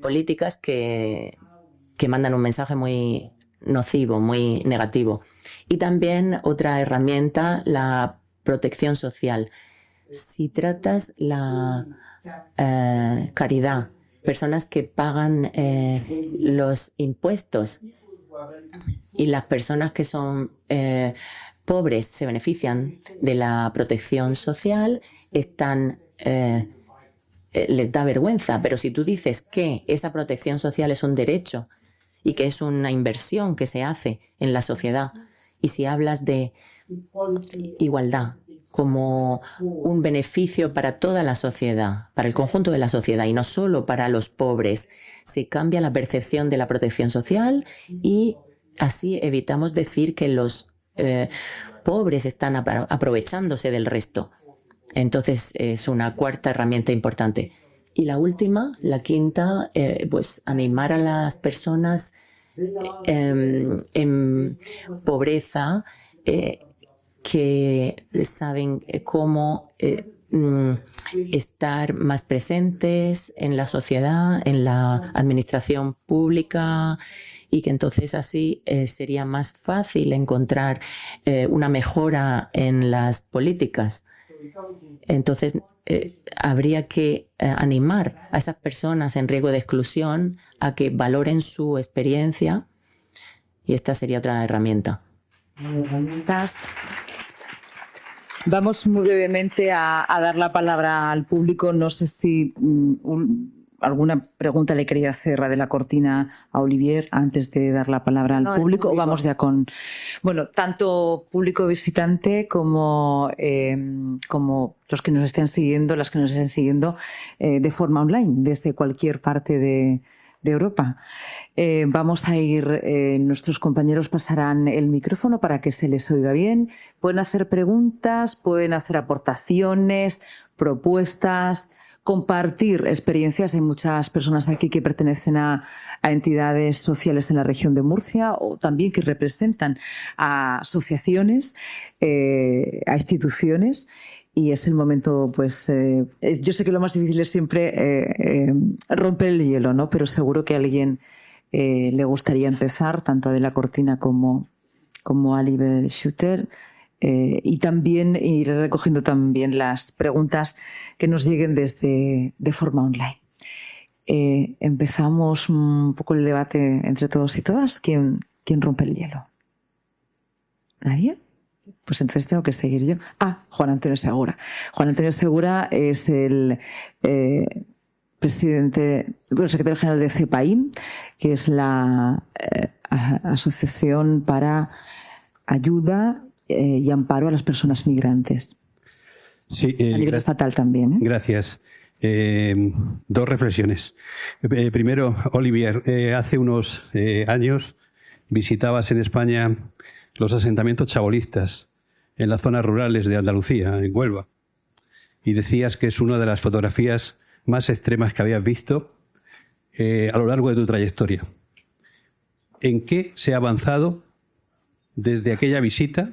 políticas que mandan un mensaje muy nocivo, muy negativo. Y también otra herramienta, la protección social. Si tratas la caridad, personas que pagan los impuestos y las personas que son pobres se benefician de la protección social, les da vergüenza. Pero si tú dices que esa protección social es un derecho y que es una inversión que se hace en la sociedad, y si hablas de igualdad como un beneficio para toda la sociedad, para el conjunto de la sociedad y no solo para los pobres, se cambia la percepción de la protección social y así evitamos decir que los pobres están aprovechándose del resto. Entonces es una cuarta herramienta importante. Y la última, la quinta, pues animar a las personas en pobreza que saben cómo estar más presentes en la sociedad, en la administración pública, y que entonces así sería más fácil encontrar una mejora en las políticas. Entonces habría que animar a esas personas en riesgo de exclusión a que valoren su experiencia, y esta sería otra herramienta. Vamos muy brevemente a dar la palabra al público. No sé si alguna pregunta le quería hacer a de la Cortina a Olivier antes de dar la palabra al público. O vamos ya con, bueno, tanto público visitante como los que nos estén siguiendo, las que nos estén siguiendo de forma online desde cualquier parte de Europa. Vamos a ir, nuestros compañeros pasarán el micrófono para que se les oiga bien. Pueden hacer preguntas, pueden hacer aportaciones, propuestas, compartir experiencias. Hay muchas personas aquí que pertenecen a entidades sociales en la región de Murcia o también que representan a asociaciones, a instituciones. Y es el momento, pues, yo sé que lo más difícil es siempre romper el hielo, ¿no? Pero seguro que a alguien le gustaría empezar, tanto a de la Cortina como a Olivier Schutter, y también ir recogiendo también las preguntas que nos lleguen de forma online. Empezamos un poco el debate entre todos y todas. ¿Quién rompe el hielo? ¿Nadie? Pues entonces tengo que seguir yo. Juan Antonio Segura. Juan Antonio Segura es el secretario general de CEPAIM, que es la Asociación para Ayuda y Amparo a las Personas Migrantes. Sí, a nivel estatal también. Gracias. Dos reflexiones. Primero, Olivier, hace unos años visitabas en España los asentamientos chabolistas en las zonas rurales de Andalucía, en Huelva, y decías que es una de las fotografías más extremas que habías visto a lo largo de tu trayectoria. ¿En qué se ha avanzado desde aquella visita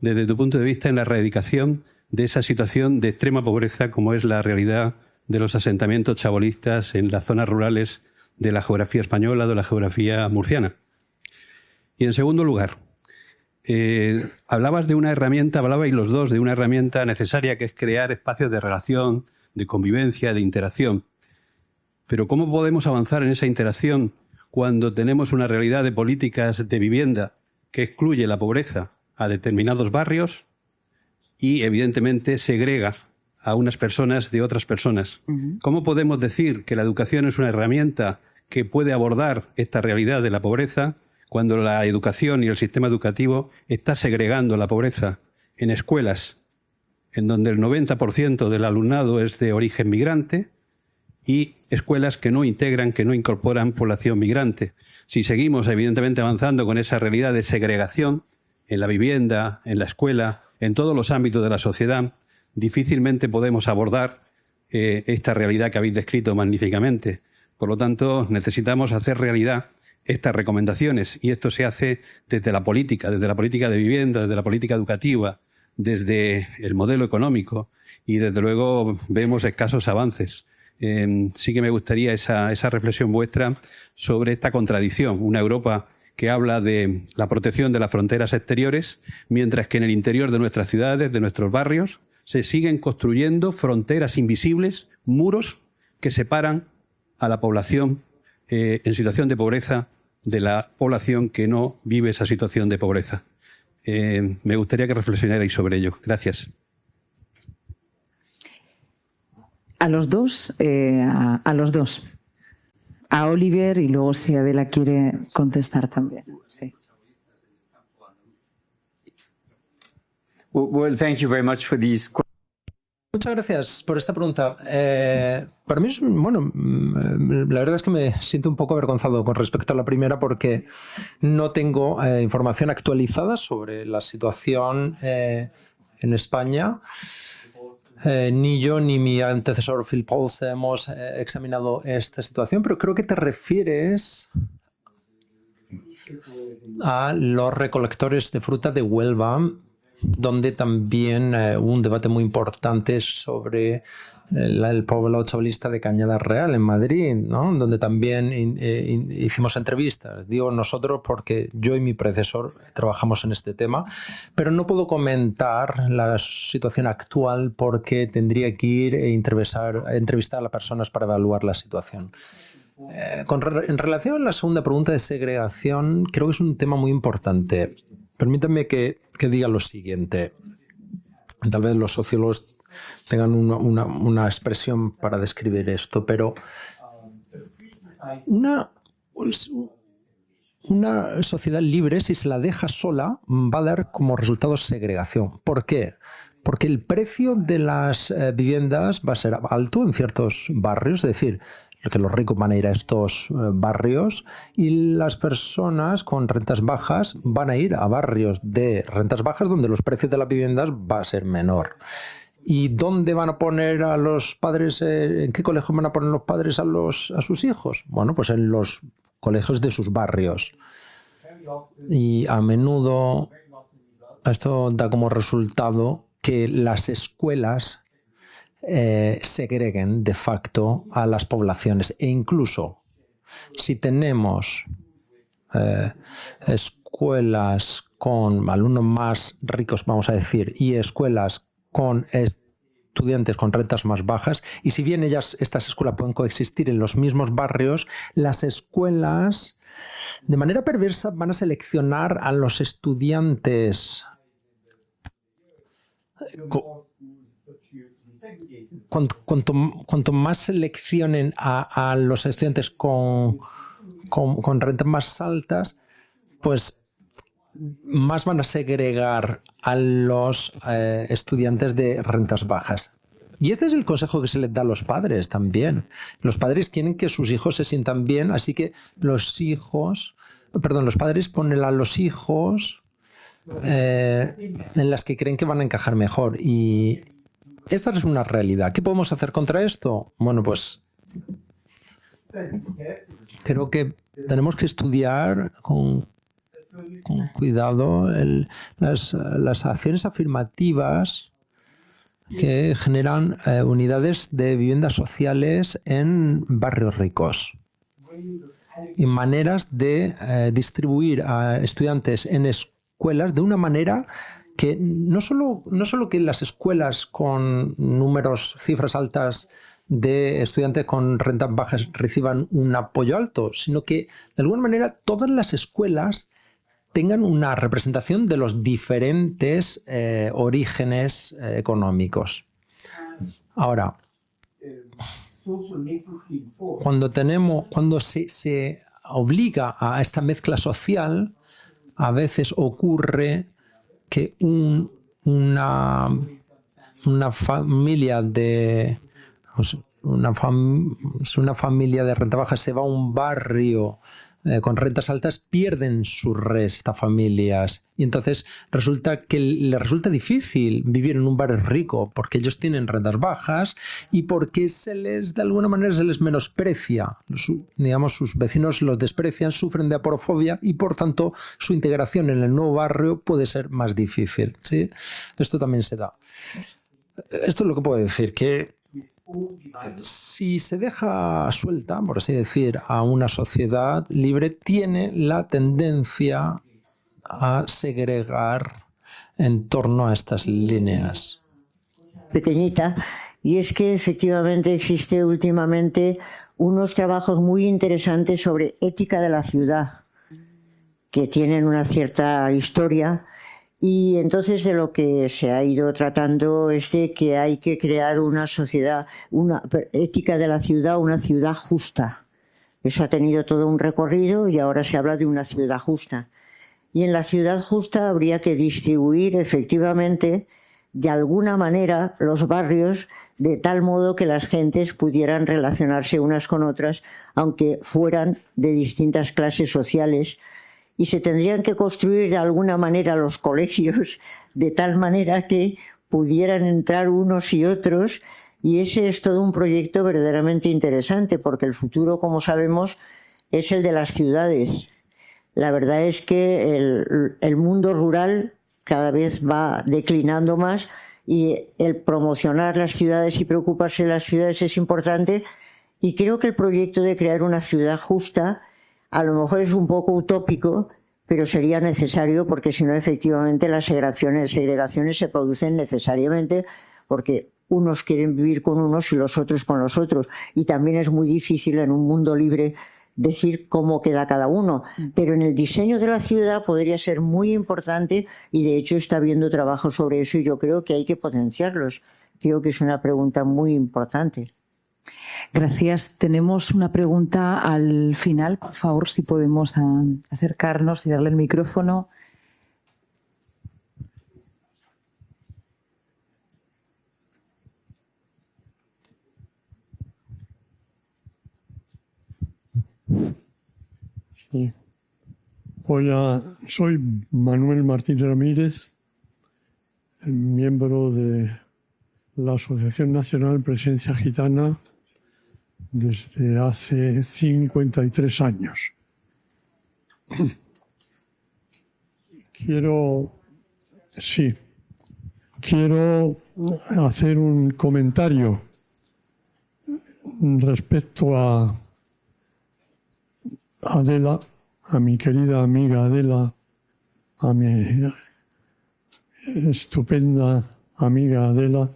desde tu punto de vista, en la erradicación de esa situación de extrema pobreza como es la realidad de los asentamientos chabolistas en las zonas rurales de la geografía española, de la geografía murciana? Y en segundo lugar, hablabais los dos de una herramienta necesaria que es crear espacios de relación, de convivencia, de interacción. Pero ¿cómo podemos avanzar en esa interacción cuando tenemos una realidad de políticas de vivienda que excluye la pobreza a determinados barrios y evidentemente segrega a unas personas de otras personas? ¿Cómo podemos decir que la educación es una herramienta que puede abordar esta realidad de la pobreza cuando la educación y el sistema educativo está segregando la pobreza en escuelas en donde el 90% del alumnado es de origen migrante y escuelas que no integran, que no incorporan población migrante? Si seguimos evidentemente avanzando con esa realidad de segregación en la vivienda, en la escuela, en todos los ámbitos de la sociedad, difícilmente podemos abordar esta realidad que habéis descrito magníficamente. Por lo tanto, necesitamos hacer realidad estas recomendaciones, y esto se hace desde la política de vivienda, desde la política educativa, desde el modelo económico, y desde luego vemos escasos avances. Sí que me gustaría esa reflexión vuestra sobre esta contradicción, una Europa que habla de la protección de las fronteras exteriores, mientras que en el interior de nuestras ciudades, de nuestros barrios, se siguen construyendo fronteras invisibles, muros que separan a la población en situación de pobreza de la población que no vive esa situación de pobreza. Me gustaría que reflexionarais sobre ello. Gracias. A los dos, a los dos. A Oliver y luego si Adela quiere contestar también. Sí. Well, thank you very much for these questions. Muchas gracias por esta pregunta. Para mí, la verdad es que me siento un poco avergonzado con respecto a la primera porque no tengo información actualizada sobre la situación en España. Ni yo ni mi antecesor Phil Pauls hemos examinado esta situación, pero creo que te refieres a los recolectores de fruta de Huelva, donde también hubo un debate muy importante sobre el pueblo chabolista de Cañada Real en Madrid, ¿no? Donde también hicimos entrevistas. Digo nosotros porque yo y mi predecesor trabajamos en este tema, pero no puedo comentar la situación actual porque tendría que ir e entrevistar a las personas para evaluar la situación. En relación a la segunda pregunta de segregación, creo que es un tema muy importante. Permítanme que diga lo siguiente. Tal vez los sociólogos tengan una expresión para describir esto, pero una sociedad libre, si se la deja sola, va a dar como resultado segregación. ¿Por qué? Porque el precio de las viviendas va a ser alto en ciertos barrios, es decir, que los ricos van a ir a estos barrios y las personas con rentas bajas van a ir a barrios de rentas bajas donde los precios de las viviendas va a ser menor. ¿Y dónde van a poner a los padres? ¿En qué colegio van a poner los padres a sus hijos? Bueno, pues en los colegios de sus barrios. Y a menudo esto da como resultado que las escuelas segreguen de facto a las poblaciones, e incluso si tenemos escuelas con alumnos más ricos, vamos a decir, y escuelas con estudiantes con rentas más bajas, y si bien estas escuelas pueden coexistir en los mismos barrios, las escuelas de manera perversa van a seleccionar a los estudiantes cuanto más seleccionen a los estudiantes con rentas más altas, pues más van a segregar a los estudiantes de rentas bajas. Y este es el consejo que se les da a los padres también. Los padres quieren que sus hijos se sientan bien, así que los padres ponen a los hijos en las que creen que van a encajar mejor. Y esta es una realidad. ¿Qué podemos hacer contra esto? Bueno, pues creo que tenemos que estudiar con con cuidado las acciones afirmativas que generan unidades de viviendas sociales en barrios ricos y maneras de distribuir a estudiantes en escuelas de una manera que no solo que las escuelas con números, cifras altas de estudiantes con rentas bajas reciban un apoyo alto, sino que de alguna manera todas las escuelas tengan una representación de los diferentes orígenes económicos. Ahora, cuando se obliga a esta mezcla social, a veces ocurre que una familia de una familia de renta baja se va a un barrio con rentas altas, pierden su estas familias, y entonces resulta que les resulta difícil vivir en un barrio rico porque ellos tienen rentas bajas y porque de alguna manera se les menosprecia, digamos, sus vecinos los desprecian, sufren de aporofobia y por tanto su integración en el nuevo barrio puede ser más difícil, ¿sí? Esto también se da. Esto es lo que puedo decir, que si se deja suelta, por así decir, a una sociedad libre, tiene la tendencia a segregar en torno a estas líneas. Pequeñita, y es que efectivamente existe últimamente unos trabajos muy interesantes sobre ética de la ciudad, que tienen una cierta historia. Y entonces de lo que se ha ido tratando es de que hay que crear una sociedad, una ética de la ciudad, una ciudad justa. Eso ha tenido todo un recorrido y ahora se habla de una ciudad justa. Y en la ciudad justa habría que distribuir efectivamente de alguna manera los barrios de tal modo que las gentes pudieran relacionarse unas con otras, aunque fueran de distintas clases sociales. Y se tendrían que construir de alguna manera los colegios de tal manera que pudieran entrar unos y otros, y ese es todo un proyecto verdaderamente interesante, porque el futuro, como sabemos, es el de las ciudades. La verdad es que el mundo rural cada vez va declinando más y el promocionar las ciudades y preocuparse de las ciudades es importante, y creo que el proyecto de crear una ciudad justa a lo mejor es un poco utópico, pero sería necesario porque si no, efectivamente, las segregaciones se producen necesariamente porque unos quieren vivir con unos y los otros con los otros. Y también es muy difícil en un mundo libre decir cómo queda cada uno. Pero en el diseño de la ciudad podría ser muy importante y de hecho está habiendo trabajo sobre eso y yo creo que hay que potenciarlos. Creo que es una pregunta muy importante. Gracias. Tenemos una pregunta al final. Por favor, si podemos acercarnos y darle el micrófono. Sí. Hola, soy Manuel Martínez Ramírez, miembro de la Asociación Nacional Presencia Gitana desde hace 53 años. Quiero hacer un comentario respecto a Adela, a mi querida amiga Adela, a mi estupenda amiga Adela.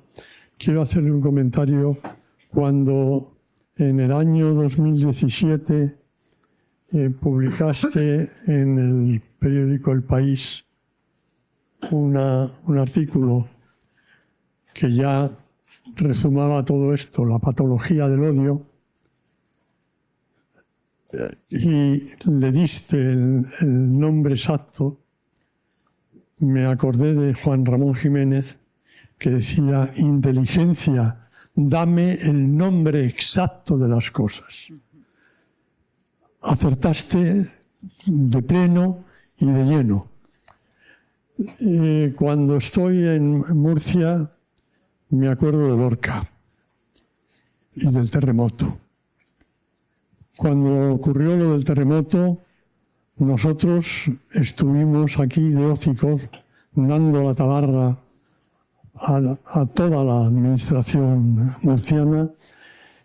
Quiero hacerle un comentario cuando en el año 2017 publicaste en el periódico El País un artículo que ya resumaba todo esto, la patología del odio, y le diste el nombre exacto. Me acordé de Juan Ramón Jiménez, que decía: inteligencia, dame el nombre exacto de las cosas. Acertaste de pleno y de lleno. Cuando estoy en Murcia me acuerdo de Lorca y del terremoto. Cuando ocurrió lo del terremoto, nosotros estuvimos aquí de hocicos dando la tabarra a toda la administración murciana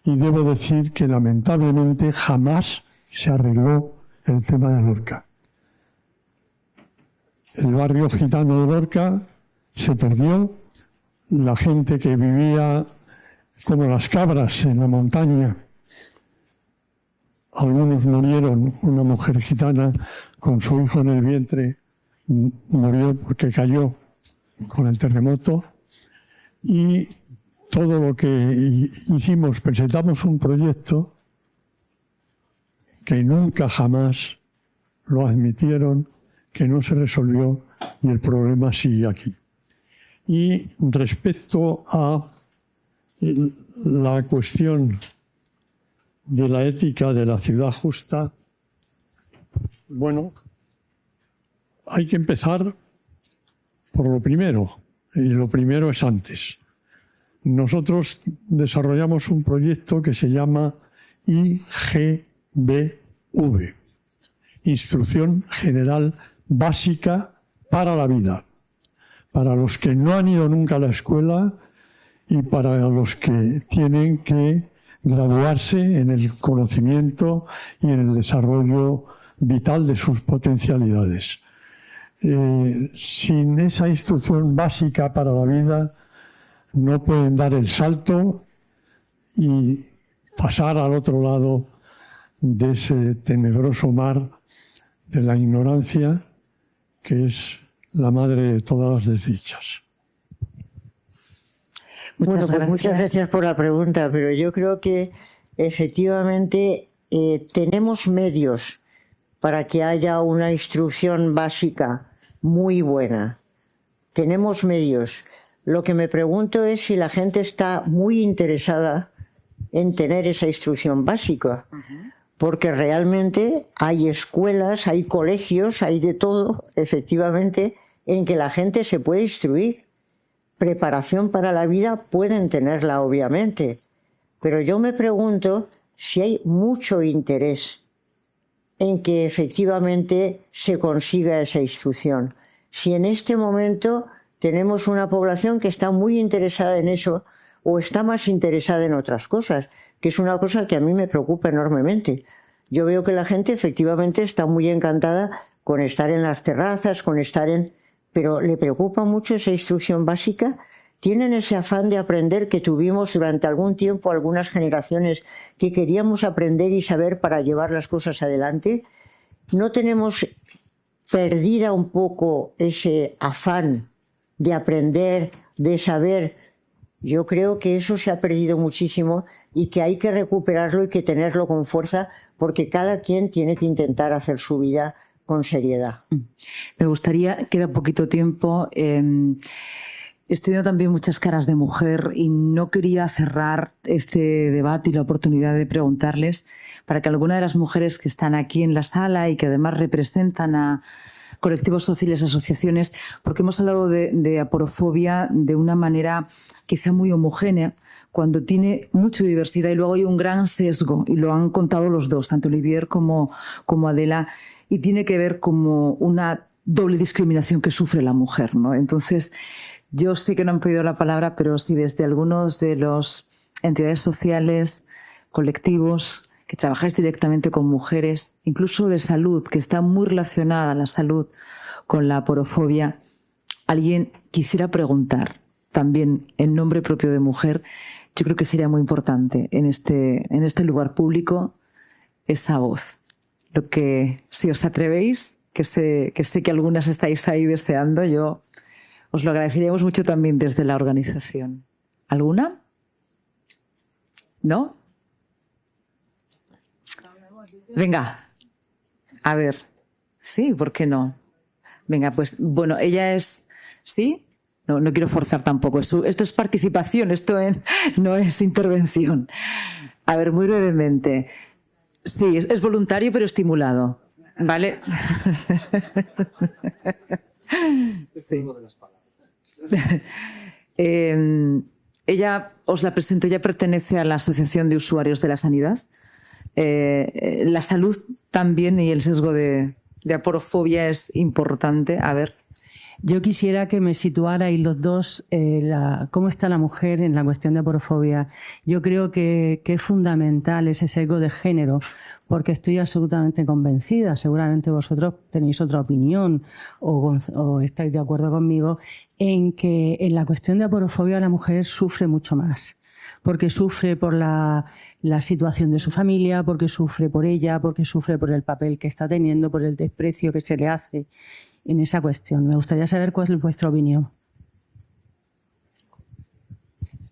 y debo decir que lamentablemente jamás se arregló el tema de Lorca. El barrio gitano de Lorca se perdió, la gente que vivía como las cabras en la montaña, algunos murieron, una mujer gitana con su hijo en el vientre murió porque cayó con el terremoto, y todo lo que hicimos, presentamos un proyecto que nunca jamás lo admitieron, que no se resolvió y el problema sigue aquí. Y respecto a la cuestión de la ética de la ciudad justa, bueno, hay que empezar por lo primero, y lo primero es antes. Nosotros desarrollamos un proyecto que se llama IGBV, Instrucción General Básica para la Vida, para los que no han ido nunca a la escuela y para los que tienen que graduarse en el conocimiento y en el desarrollo vital de sus potencialidades. Sin esa instrucción básica para la vida no pueden dar el salto y pasar al otro lado de ese tenebroso mar de la ignorancia que es la madre de todas las desdichas. Muchas gracias por la pregunta, pero yo creo que efectivamente tenemos medios para que haya una instrucción básica muy buena. Tenemos medios. Lo que me pregunto es si la gente está muy interesada en tener esa instrucción básica, porque realmente hay escuelas, hay colegios, hay de todo, efectivamente, en que la gente se puede instruir. Preparación para la vida pueden tenerla, obviamente, pero yo me pregunto si hay mucho interés en que efectivamente se consiga esa instrucción. Si en este momento tenemos una población que está muy interesada en eso o está más interesada en otras cosas, que es una cosa que a mí me preocupa enormemente. Yo veo que la gente efectivamente está muy encantada con estar en las terrazas, con estar en... pero le preocupa mucho esa instrucción básica. Tienen ese afán de aprender que tuvimos durante algún tiempo, algunas generaciones, que queríamos aprender y saber para llevar las cosas adelante. No tenemos perdida un poco ese afán de aprender, de saber. Yo creo que eso se ha perdido muchísimo y que hay que recuperarlo y que tenerlo con fuerza, porque cada quien tiene que intentar hacer su vida con seriedad. Me gustaría, queda poquito tiempo, estoy viendo también muchas caras de mujer y no quería cerrar este debate y la oportunidad de preguntarles para que alguna de las mujeres que están aquí en la sala y que además representan a colectivos sociales, asociaciones, porque hemos hablado de aporofobia de una manera quizá muy homogénea, cuando tiene mucha diversidad y luego hay un gran sesgo, y lo han contado los dos, tanto Olivier como Adela, y tiene que ver como una doble discriminación que sufre la mujer, ¿no? Entonces, yo sé que no han pedido la palabra, pero si desde algunos de los entidades sociales, colectivos, que trabajáis directamente con mujeres, incluso de salud, que está muy relacionada la salud con la aporofobia, alguien quisiera preguntar, también en nombre propio de mujer, yo creo que sería muy importante en este lugar público esa voz. Lo que, si os atrevéis, que sé que algunas estáis ahí deseando, yo os lo agradeceríamos mucho también desde la organización. ¿Alguna? ¿No? Venga, a ver. Sí, ¿por qué no? Venga, pues bueno, ella es... ¿Sí? No quiero forzar tampoco. Esto es participación, no es intervención. A ver, muy brevemente. Sí, es voluntario pero estimulado. ¿Vale? Sí. Ella, os la presento, ella pertenece a la Asociación de Usuarios de la Sanidad. La salud también y el sesgo de de aporofobia es importante. A ver. Yo quisiera que me situarais los dos cómo está la mujer en la cuestión de aporofobia. Yo creo que es fundamental ese sesgo de género, porque estoy absolutamente convencida, seguramente vosotros tenéis otra opinión o estáis de acuerdo conmigo, en que en la cuestión de aporofobia la mujer sufre mucho más. Porque sufre por la situación de su familia, porque sufre por ella, porque sufre por el papel que está teniendo, por el desprecio que se le hace en esa cuestión. Me gustaría saber cuál es vuestra opinión.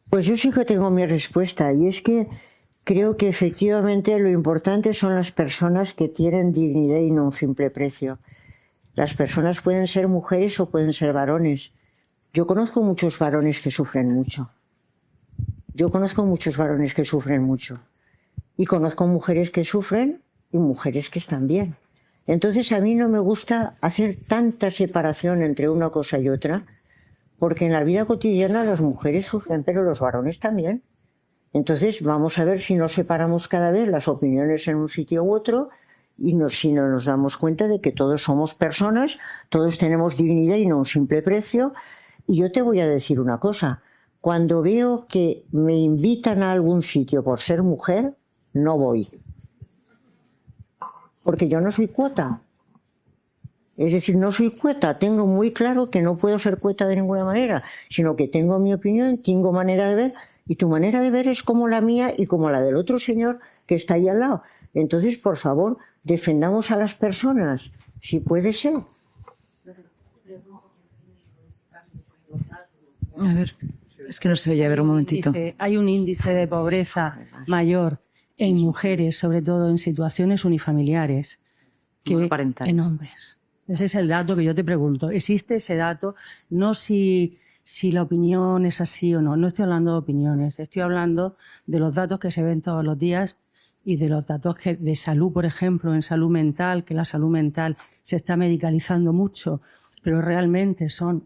Pues yo sí que tengo mi respuesta, y es que creo que efectivamente lo importante son las personas que tienen dignidad y no un simple precio. Las personas pueden ser mujeres o pueden ser varones. Yo conozco muchos varones que sufren mucho. Yo conozco muchos varones que sufren mucho. Y conozco mujeres que sufren y mujeres que están bien. Entonces a mí no me gusta hacer tanta separación entre una cosa y otra, porque en la vida cotidiana las mujeres sufren, pero los varones también. Entonces vamos a ver si nos separamos cada vez las opiniones en un sitio u otro y si no nos damos cuenta de que todos somos personas, todos tenemos dignidad y no un simple precio. Y yo te voy a decir una cosa, cuando veo que me invitan a algún sitio por ser mujer, no voy. Porque yo no soy cuota. Es decir, no soy cuota. Tengo muy claro que no puedo ser cuota de ninguna manera, sino que tengo mi opinión, tengo manera de ver, y tu manera de ver es como la mía y como la del otro señor que está ahí al lado. Entonces, por favor, defendamos a las personas, si puede ser. A ver, es que no se oye, a ver un momentito. Hay un índice de pobreza mayor en mujeres, sobre todo en situaciones unifamiliares, que Monoparentales. en hombres. Ese es el dato que yo te pregunto. ¿Existe ese dato? No si la opinión es así o no. No estoy hablando de opiniones. Estoy hablando de los datos que se ven todos los días y de los datos de salud, por ejemplo, en salud mental, que la salud mental se está medicalizando mucho, pero realmente son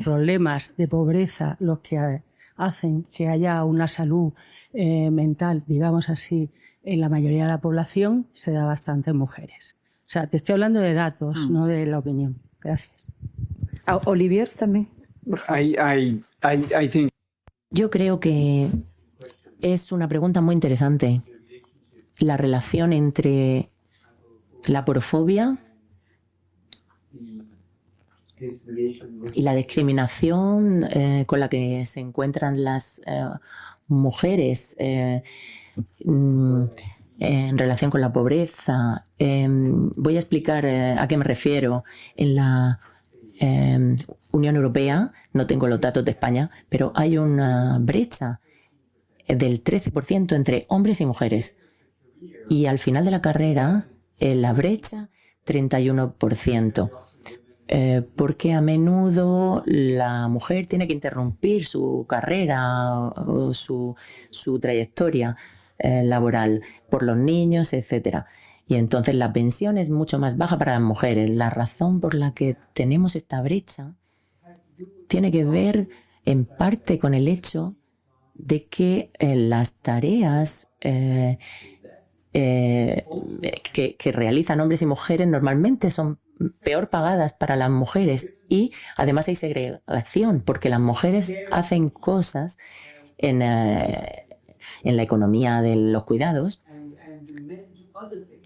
problemas de pobreza los que hacen que haya una salud mental, digamos así, en la mayoría de la población, se da bastante en mujeres. O sea, te estoy hablando de datos, no de la opinión. Gracias. Olivier también. I think Yo creo que es una pregunta muy interesante. La relación entre la aporofobia y la discriminación con la que se encuentran las mujeres en relación con la pobreza. Voy a explicar a qué me refiero. En la Unión Europea, no tengo los datos de España, pero hay una brecha del 13% entre hombres y mujeres. Y al final de la carrera, la brecha, 31%. Porque a menudo la mujer tiene que interrumpir su carrera o su trayectoria laboral por los niños, etc. Y entonces la pensión es mucho más baja para las mujeres. La razón por la que tenemos esta brecha tiene que ver en parte con el hecho de que las tareas que realizan hombres y mujeres normalmente son peor pagadas para las mujeres, y además hay segregación porque las mujeres hacen cosas en la economía de los cuidados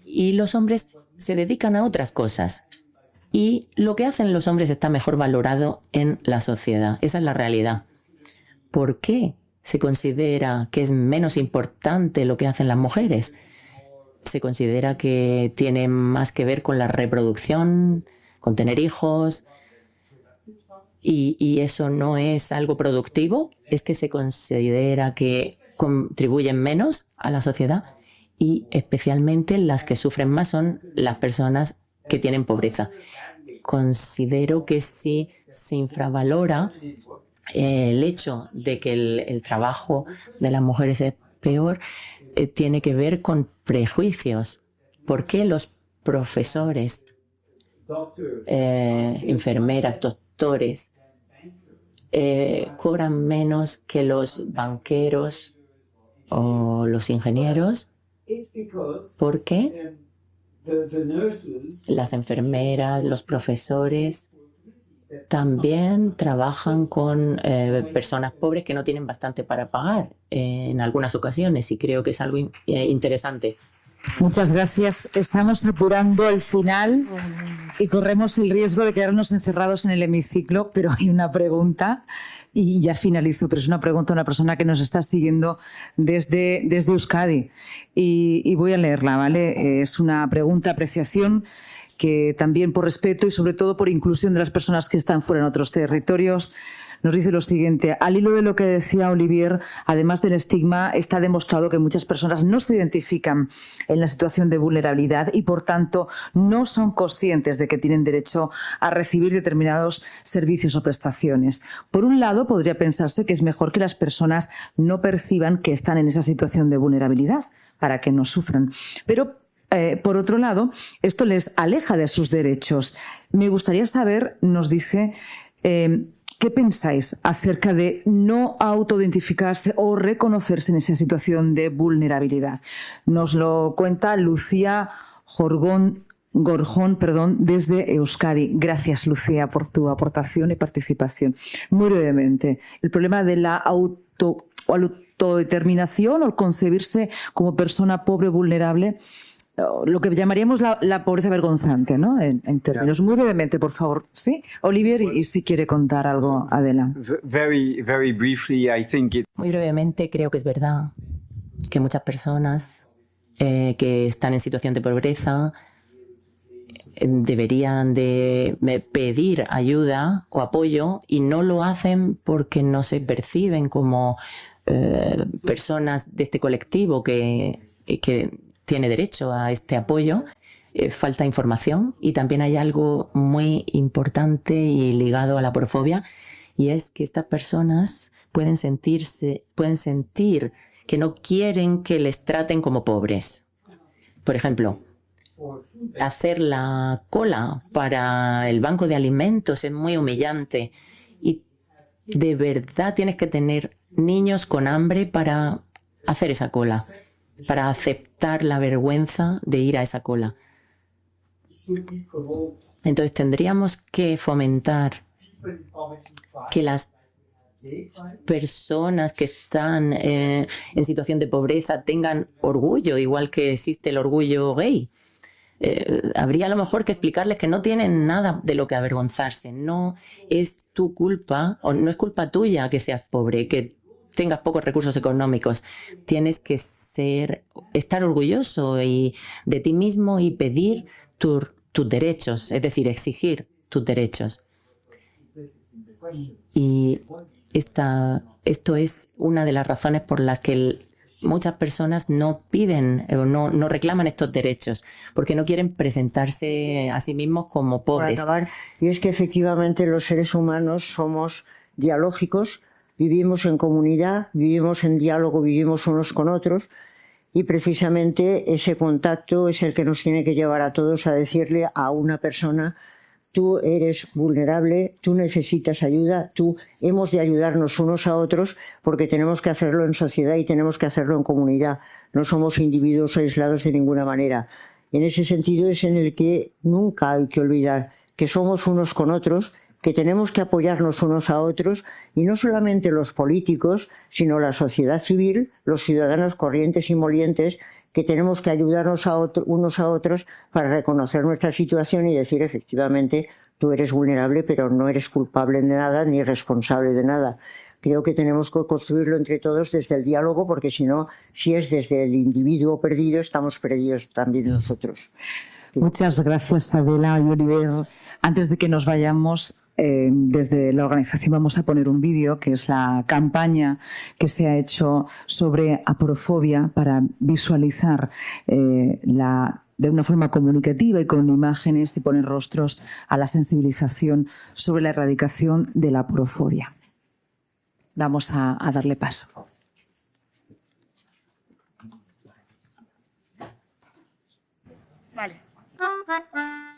y los hombres se dedican a otras cosas, y lo que hacen los hombres está mejor valorado en la sociedad. Esa es la realidad. ¿Por qué se considera que es menos importante lo que hacen las mujeres? Se considera que tiene más que ver con la reproducción, con tener hijos, y eso no es algo productivo. Es que se considera que contribuyen menos a la sociedad, y especialmente las que sufren más son las personas que tienen pobreza. Considero que si se infravalora el hecho de que el trabajo de las mujeres es peor, tiene que ver con prejuicios. ¿Por qué los profesores, enfermeras, doctores cobran menos que los banqueros o los ingenieros? ¿Por qué? Las enfermeras, los profesores también trabajan con personas pobres que no tienen bastante para pagar en algunas ocasiones y creo que es algo interesante. Muchas gracias. Estamos apurando el final y corremos el riesgo de quedarnos encerrados en el hemiciclo, pero hay una pregunta y ya finalizo, pero es una pregunta de una persona que nos está siguiendo desde Euskadi y voy a leerla, ¿vale? Es una pregunta, apreciación, que también por respeto y sobre todo por inclusión de las personas que están fuera en otros territorios, nos dice lo siguiente: al hilo de lo que decía Olivier, además del estigma, está demostrado que muchas personas no se identifican en la situación de vulnerabilidad y, por tanto, no son conscientes de que tienen derecho a recibir determinados servicios o prestaciones. Por un lado, podría pensarse que es mejor que las personas no perciban que están en esa situación de vulnerabilidad para que no sufran. Pero por otro lado, esto les aleja de sus derechos. Me gustaría saber, nos dice, ¿qué pensáis acerca de no autoidentificarse o reconocerse en esa situación de vulnerabilidad? Nos lo cuenta Lucía Gorjón, desde Euskadi. Gracias, Lucía, por tu aportación y participación. Muy brevemente, el problema de la autodeterminación o el concebirse como persona pobre o vulnerable, lo que llamaríamos la pobreza vergonzante, ¿no? En términos muy brevemente, por favor. Sí, Olivier, y si quiere contar algo, Adela. Very, very briefly, I think Muy brevemente, creo que es verdad que muchas personas que están en situación de pobreza deberían de pedir ayuda o apoyo y no lo hacen porque no se perciben como personas de este colectivo que tiene derecho a este apoyo. Falta información y también hay algo muy importante y ligado a la porofobia, y es que estas personas pueden sentir que no quieren que les traten como pobres. Por ejemplo, hacer la cola para el banco de alimentos es muy humillante y de verdad tienes que tener niños con hambre para hacer esa cola, para aceptar la vergüenza de ir a esa cola. Entonces tendríamos que fomentar que las personas que están en situación de pobreza tengan orgullo, igual que existe el orgullo gay. Habría a lo mejor que explicarles que no tienen nada de lo que avergonzarse. No es tu culpa, o no es culpa tuya que seas pobre, que tengas pocos recursos económicos. Tienes que estar orgulloso de ti mismo y pedir tus derechos, es decir, exigir tus derechos. Y esto es una de las razones por las que muchas personas no piden o no reclaman estos derechos, porque no quieren presentarse a sí mismos como pobres. Para acabar, y es que efectivamente los seres humanos somos dialógicos, vivimos en comunidad, vivimos en diálogo, vivimos unos con otros, y precisamente ese contacto es el que nos tiene que llevar a todos a decirle a una persona: tú eres vulnerable, tú necesitas ayuda, hemos de ayudarnos unos a otros, porque tenemos que hacerlo en sociedad y tenemos que hacerlo en comunidad. No somos individuos aislados de ninguna manera. En ese sentido es en el que nunca hay que olvidar que somos unos con otros, que tenemos que apoyarnos unos a otros, y no solamente los políticos, sino la sociedad civil, los ciudadanos corrientes y molientes, que tenemos que ayudarnos unos a otros para reconocer nuestra situación y decir: efectivamente, tú eres vulnerable, pero no eres culpable de nada ni responsable de nada. Creo que tenemos que construirlo entre todos desde el diálogo, porque si no, si es desde el individuo perdido, estamos perdidos también nosotros. Muchas gracias, Adela y Oliver. Antes de que nos vayamos, desde la organización vamos a poner un vídeo, que es la campaña que se ha hecho sobre aporofobia, para visualizar de una forma comunicativa y con imágenes y poner rostros a la sensibilización sobre la erradicación de la aporofobia. Vamos a darle paso. Vale.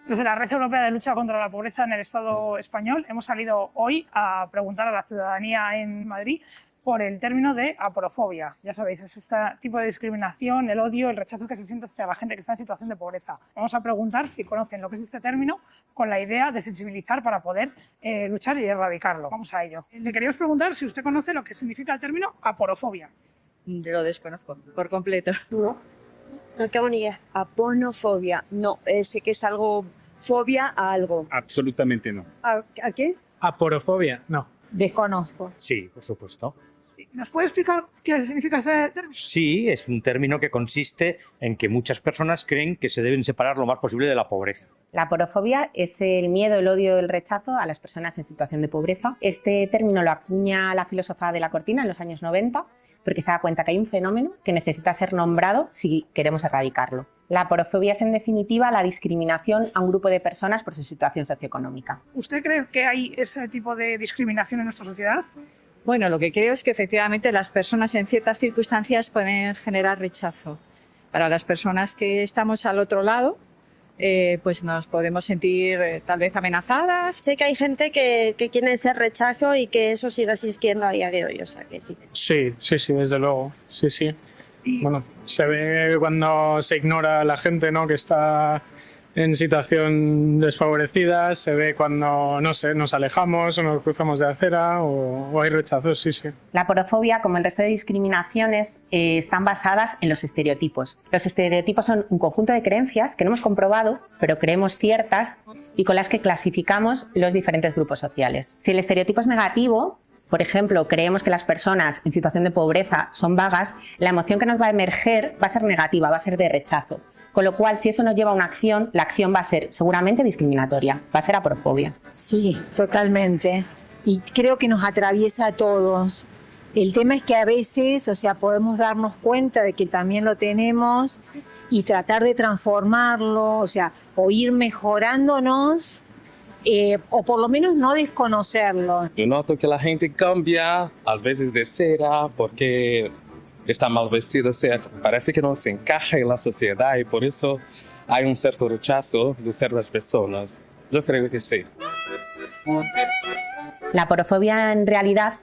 Desde la Red Europea de Lucha contra la Pobreza en el Estado español hemos salido hoy a preguntar a la ciudadanía en Madrid por el término de aporofobia. Ya sabéis, es este tipo de discriminación, el odio, el rechazo que se siente hacia la gente que está en situación de pobreza. Vamos a preguntar si conocen lo que es este término con la idea de sensibilizar para poder luchar y erradicarlo. Vamos a ello. Le queríamos preguntar si usted conoce lo que significa el término aporofobia. Lo desconozco por completo. No tengo ni idea. Aponofobia. No, sé que es algo, fobia a algo. Absolutamente no. ¿A qué? Aporofobia, no. Desconozco. Sí, por supuesto. ¿Nos puede explicar qué significa este término? Sí, es un término que consiste en que muchas personas creen que se deben separar lo más posible de la pobreza. La aporofobia es el miedo, el odio, el rechazo a las personas en situación de pobreza. Este término lo acuña la filósofa de la Cortina en los años 90 porque se da cuenta que hay un fenómeno que necesita ser nombrado si queremos erradicarlo. La aporofobia es, en definitiva, la discriminación a un grupo de personas por su situación socioeconómica. ¿Usted cree que hay ese tipo de discriminación en nuestra sociedad? Bueno, lo que creo es que efectivamente las personas en ciertas circunstancias pueden generar rechazo. Para las personas que estamos al otro lado, pues nos podemos sentir tal vez amenazadas. Sé que hay gente que quiere ese rechazo y que eso sigue existiendo a día de hoy, o sea que sí. Sí, desde luego. Sí. Bueno, se ve cuando se ignora a la gente, ¿no?, que está en situación desfavorecida, se ve cuando, no sé, nos alejamos o nos cruzamos de acera o hay rechazos, sí. La aporofobia, como el resto de discriminaciones, están basadas en los estereotipos. Los estereotipos son un conjunto de creencias que no hemos comprobado, pero creemos ciertas y con las que clasificamos los diferentes grupos sociales. Si el estereotipo es negativo, por ejemplo, creemos que las personas en situación de pobreza son vagas, la emoción que nos va a emerger va a ser negativa, va a ser de rechazo. Con lo cual, si eso nos lleva a una acción, la acción va a ser seguramente discriminatoria, va a ser aporofobia. Sí, totalmente. Y creo que nos atraviesa a todos. El tema es que a veces, o sea, podemos darnos cuenta de que también lo tenemos y tratar de transformarlo, o sea, o ir mejorándonos, o por lo menos no desconocerlo. Yo noto que la gente cambia, a veces de cera, porque está mal vestido, o sea, parece que no se encaja en la sociedad y por eso hay un cierto rechazo de ciertas personas. Yo creo que sí. La aporofobia en realidad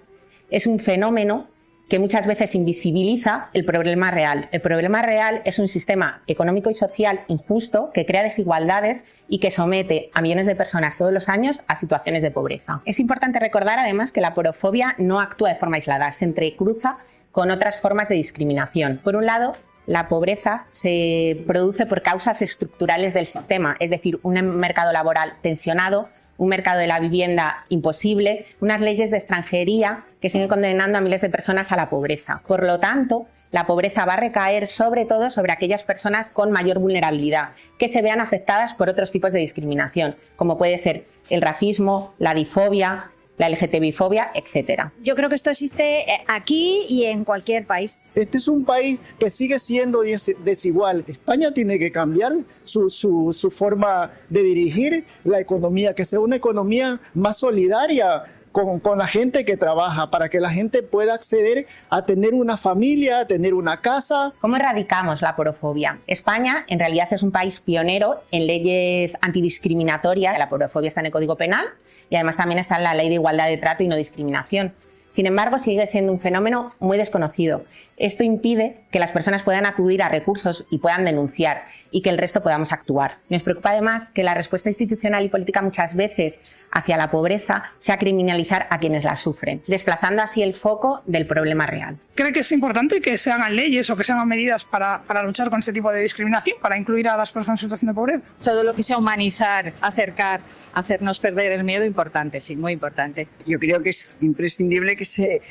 es un fenómeno que muchas veces invisibiliza el problema real. El problema real es un sistema económico y social injusto que crea desigualdades y que somete a millones de personas todos los años a situaciones de pobreza. Es importante recordar además que la aporofobia no actúa de forma aislada, se entrecruza con otras formas de discriminación. Por un lado, la pobreza se produce por causas estructurales del sistema, es decir, un mercado laboral tensionado, un mercado de la vivienda imposible, unas leyes de extranjería que siguen condenando a miles de personas a la pobreza. Por lo tanto, la pobreza va a recaer sobre todo sobre aquellas personas con mayor vulnerabilidad, que se vean afectadas por otros tipos de discriminación, como puede ser el racismo, la difobia, la LGTBI-fobia, etc. Yo creo que esto existe aquí y en cualquier país. Este es un país que sigue siendo desigual. España tiene que cambiar su forma de dirigir la economía, que sea una economía más solidaria con la gente que trabaja, para que la gente pueda acceder a tener una familia, a tener una casa. ¿Cómo erradicamos la aporofobia? España en realidad es un país pionero en leyes antidiscriminatorias. La aporofobia está en el Código Penal y además también está en la Ley de Igualdad de Trato y No Discriminación. Sin embargo, sigue siendo un fenómeno muy desconocido. Esto impide que las personas puedan acudir a recursos y puedan denunciar y que el resto podamos actuar. Nos preocupa además que la respuesta institucional y política muchas veces hacia la pobreza sea criminalizar a quienes la sufren, desplazando así el foco del problema real. ¿Cree que es importante que se hagan leyes o que se hagan medidas para luchar con este tipo de discriminación, para incluir a las personas en situación de pobreza? Todo lo que sea humanizar, acercar, hacernos perder el miedo, importante, sí, muy importante. Yo creo que es imprescindible que se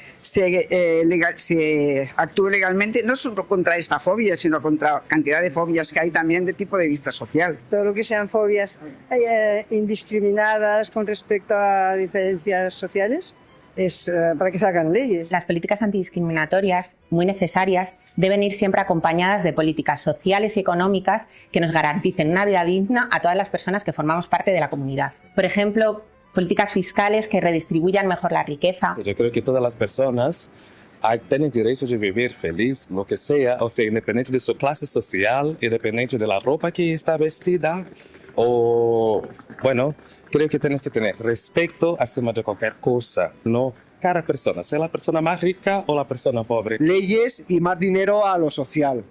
actúe legalmente, no solo contra esta fobia, sino contra cantidad de fobias que hay también de tipo de vista social. Todo lo que sean fobias indiscriminadas con respecto a diferencias sociales es para que se hagan leyes. Las políticas antidiscriminatorias, muy necesarias, deben ir siempre acompañadas de políticas sociales y económicas que nos garanticen una vida digna a todas las personas que formamos parte de la comunidad. Por ejemplo, políticas fiscales que redistribuyan mejor la riqueza. Yo creo que todas las personas tienen derecho de vivir feliz, lo que sea, o sea, independiente de su clase social, independiente de la ropa que está vestida, o, bueno, creo que tienes que tener respeto acima de cualquier cosa, no cada persona, sea la persona más rica o la persona pobre. Leyes y más dinero a lo social,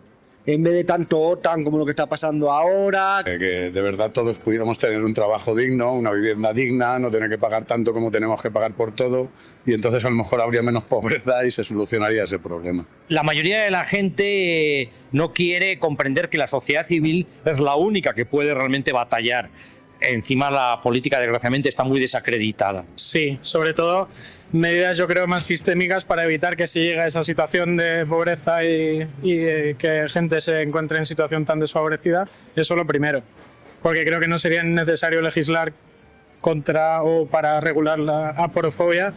en vez de tanto OTAN como lo que está pasando ahora. Que de verdad todos pudiéramos tener un trabajo digno, una vivienda digna, no tener que pagar tanto como tenemos que pagar por todo, y entonces a lo mejor habría menos pobreza y se solucionaría ese problema. La mayoría de la gente no quiere comprender que la sociedad civil es la única que puede realmente batallar. Encima la política, desgraciadamente, está muy desacreditada. Sí, sobre todo medidas, yo creo, más sistémicas para evitar que se llegue a esa situación de pobreza y que gente se encuentre en situación tan desfavorecida. Eso lo primero, porque creo que no sería necesario legislar contra o para regular la aporofobia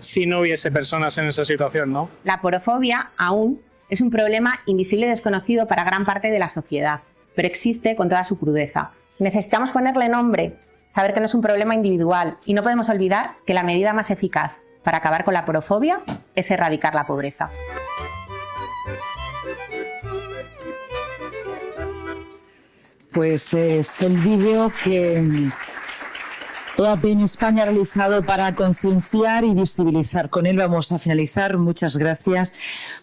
si no hubiese personas en esa situación, ¿no? La aporofobia aún es un problema invisible y desconocido para gran parte de la sociedad, pero existe con toda su crudeza. Necesitamos ponerle nombre, saber que no es un problema individual y no podemos olvidar que la medida más eficaz para acabar con la aporofobia es erradicar la pobreza. Pues es el vídeo que EAP en España ha realizado para concienciar y visibilizar. Con él vamos a finalizar. Muchas gracias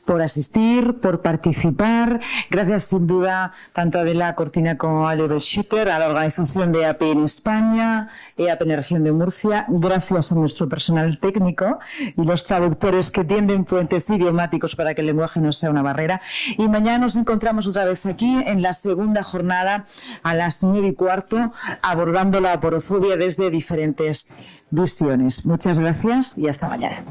por asistir, por participar. Gracias sin duda tanto a Adela Cortina como a Oliver Schutter, a la organización de EAP en España, EAP en la región de Murcia. Gracias a nuestro personal técnico y los traductores que tienden puentes idiomáticos para que el lenguaje no sea una barrera. Y mañana nos encontramos otra vez aquí en la segunda jornada a las 9:15 abordando la aporofobia desde diferentes visiones. Muchas gracias y hasta mañana.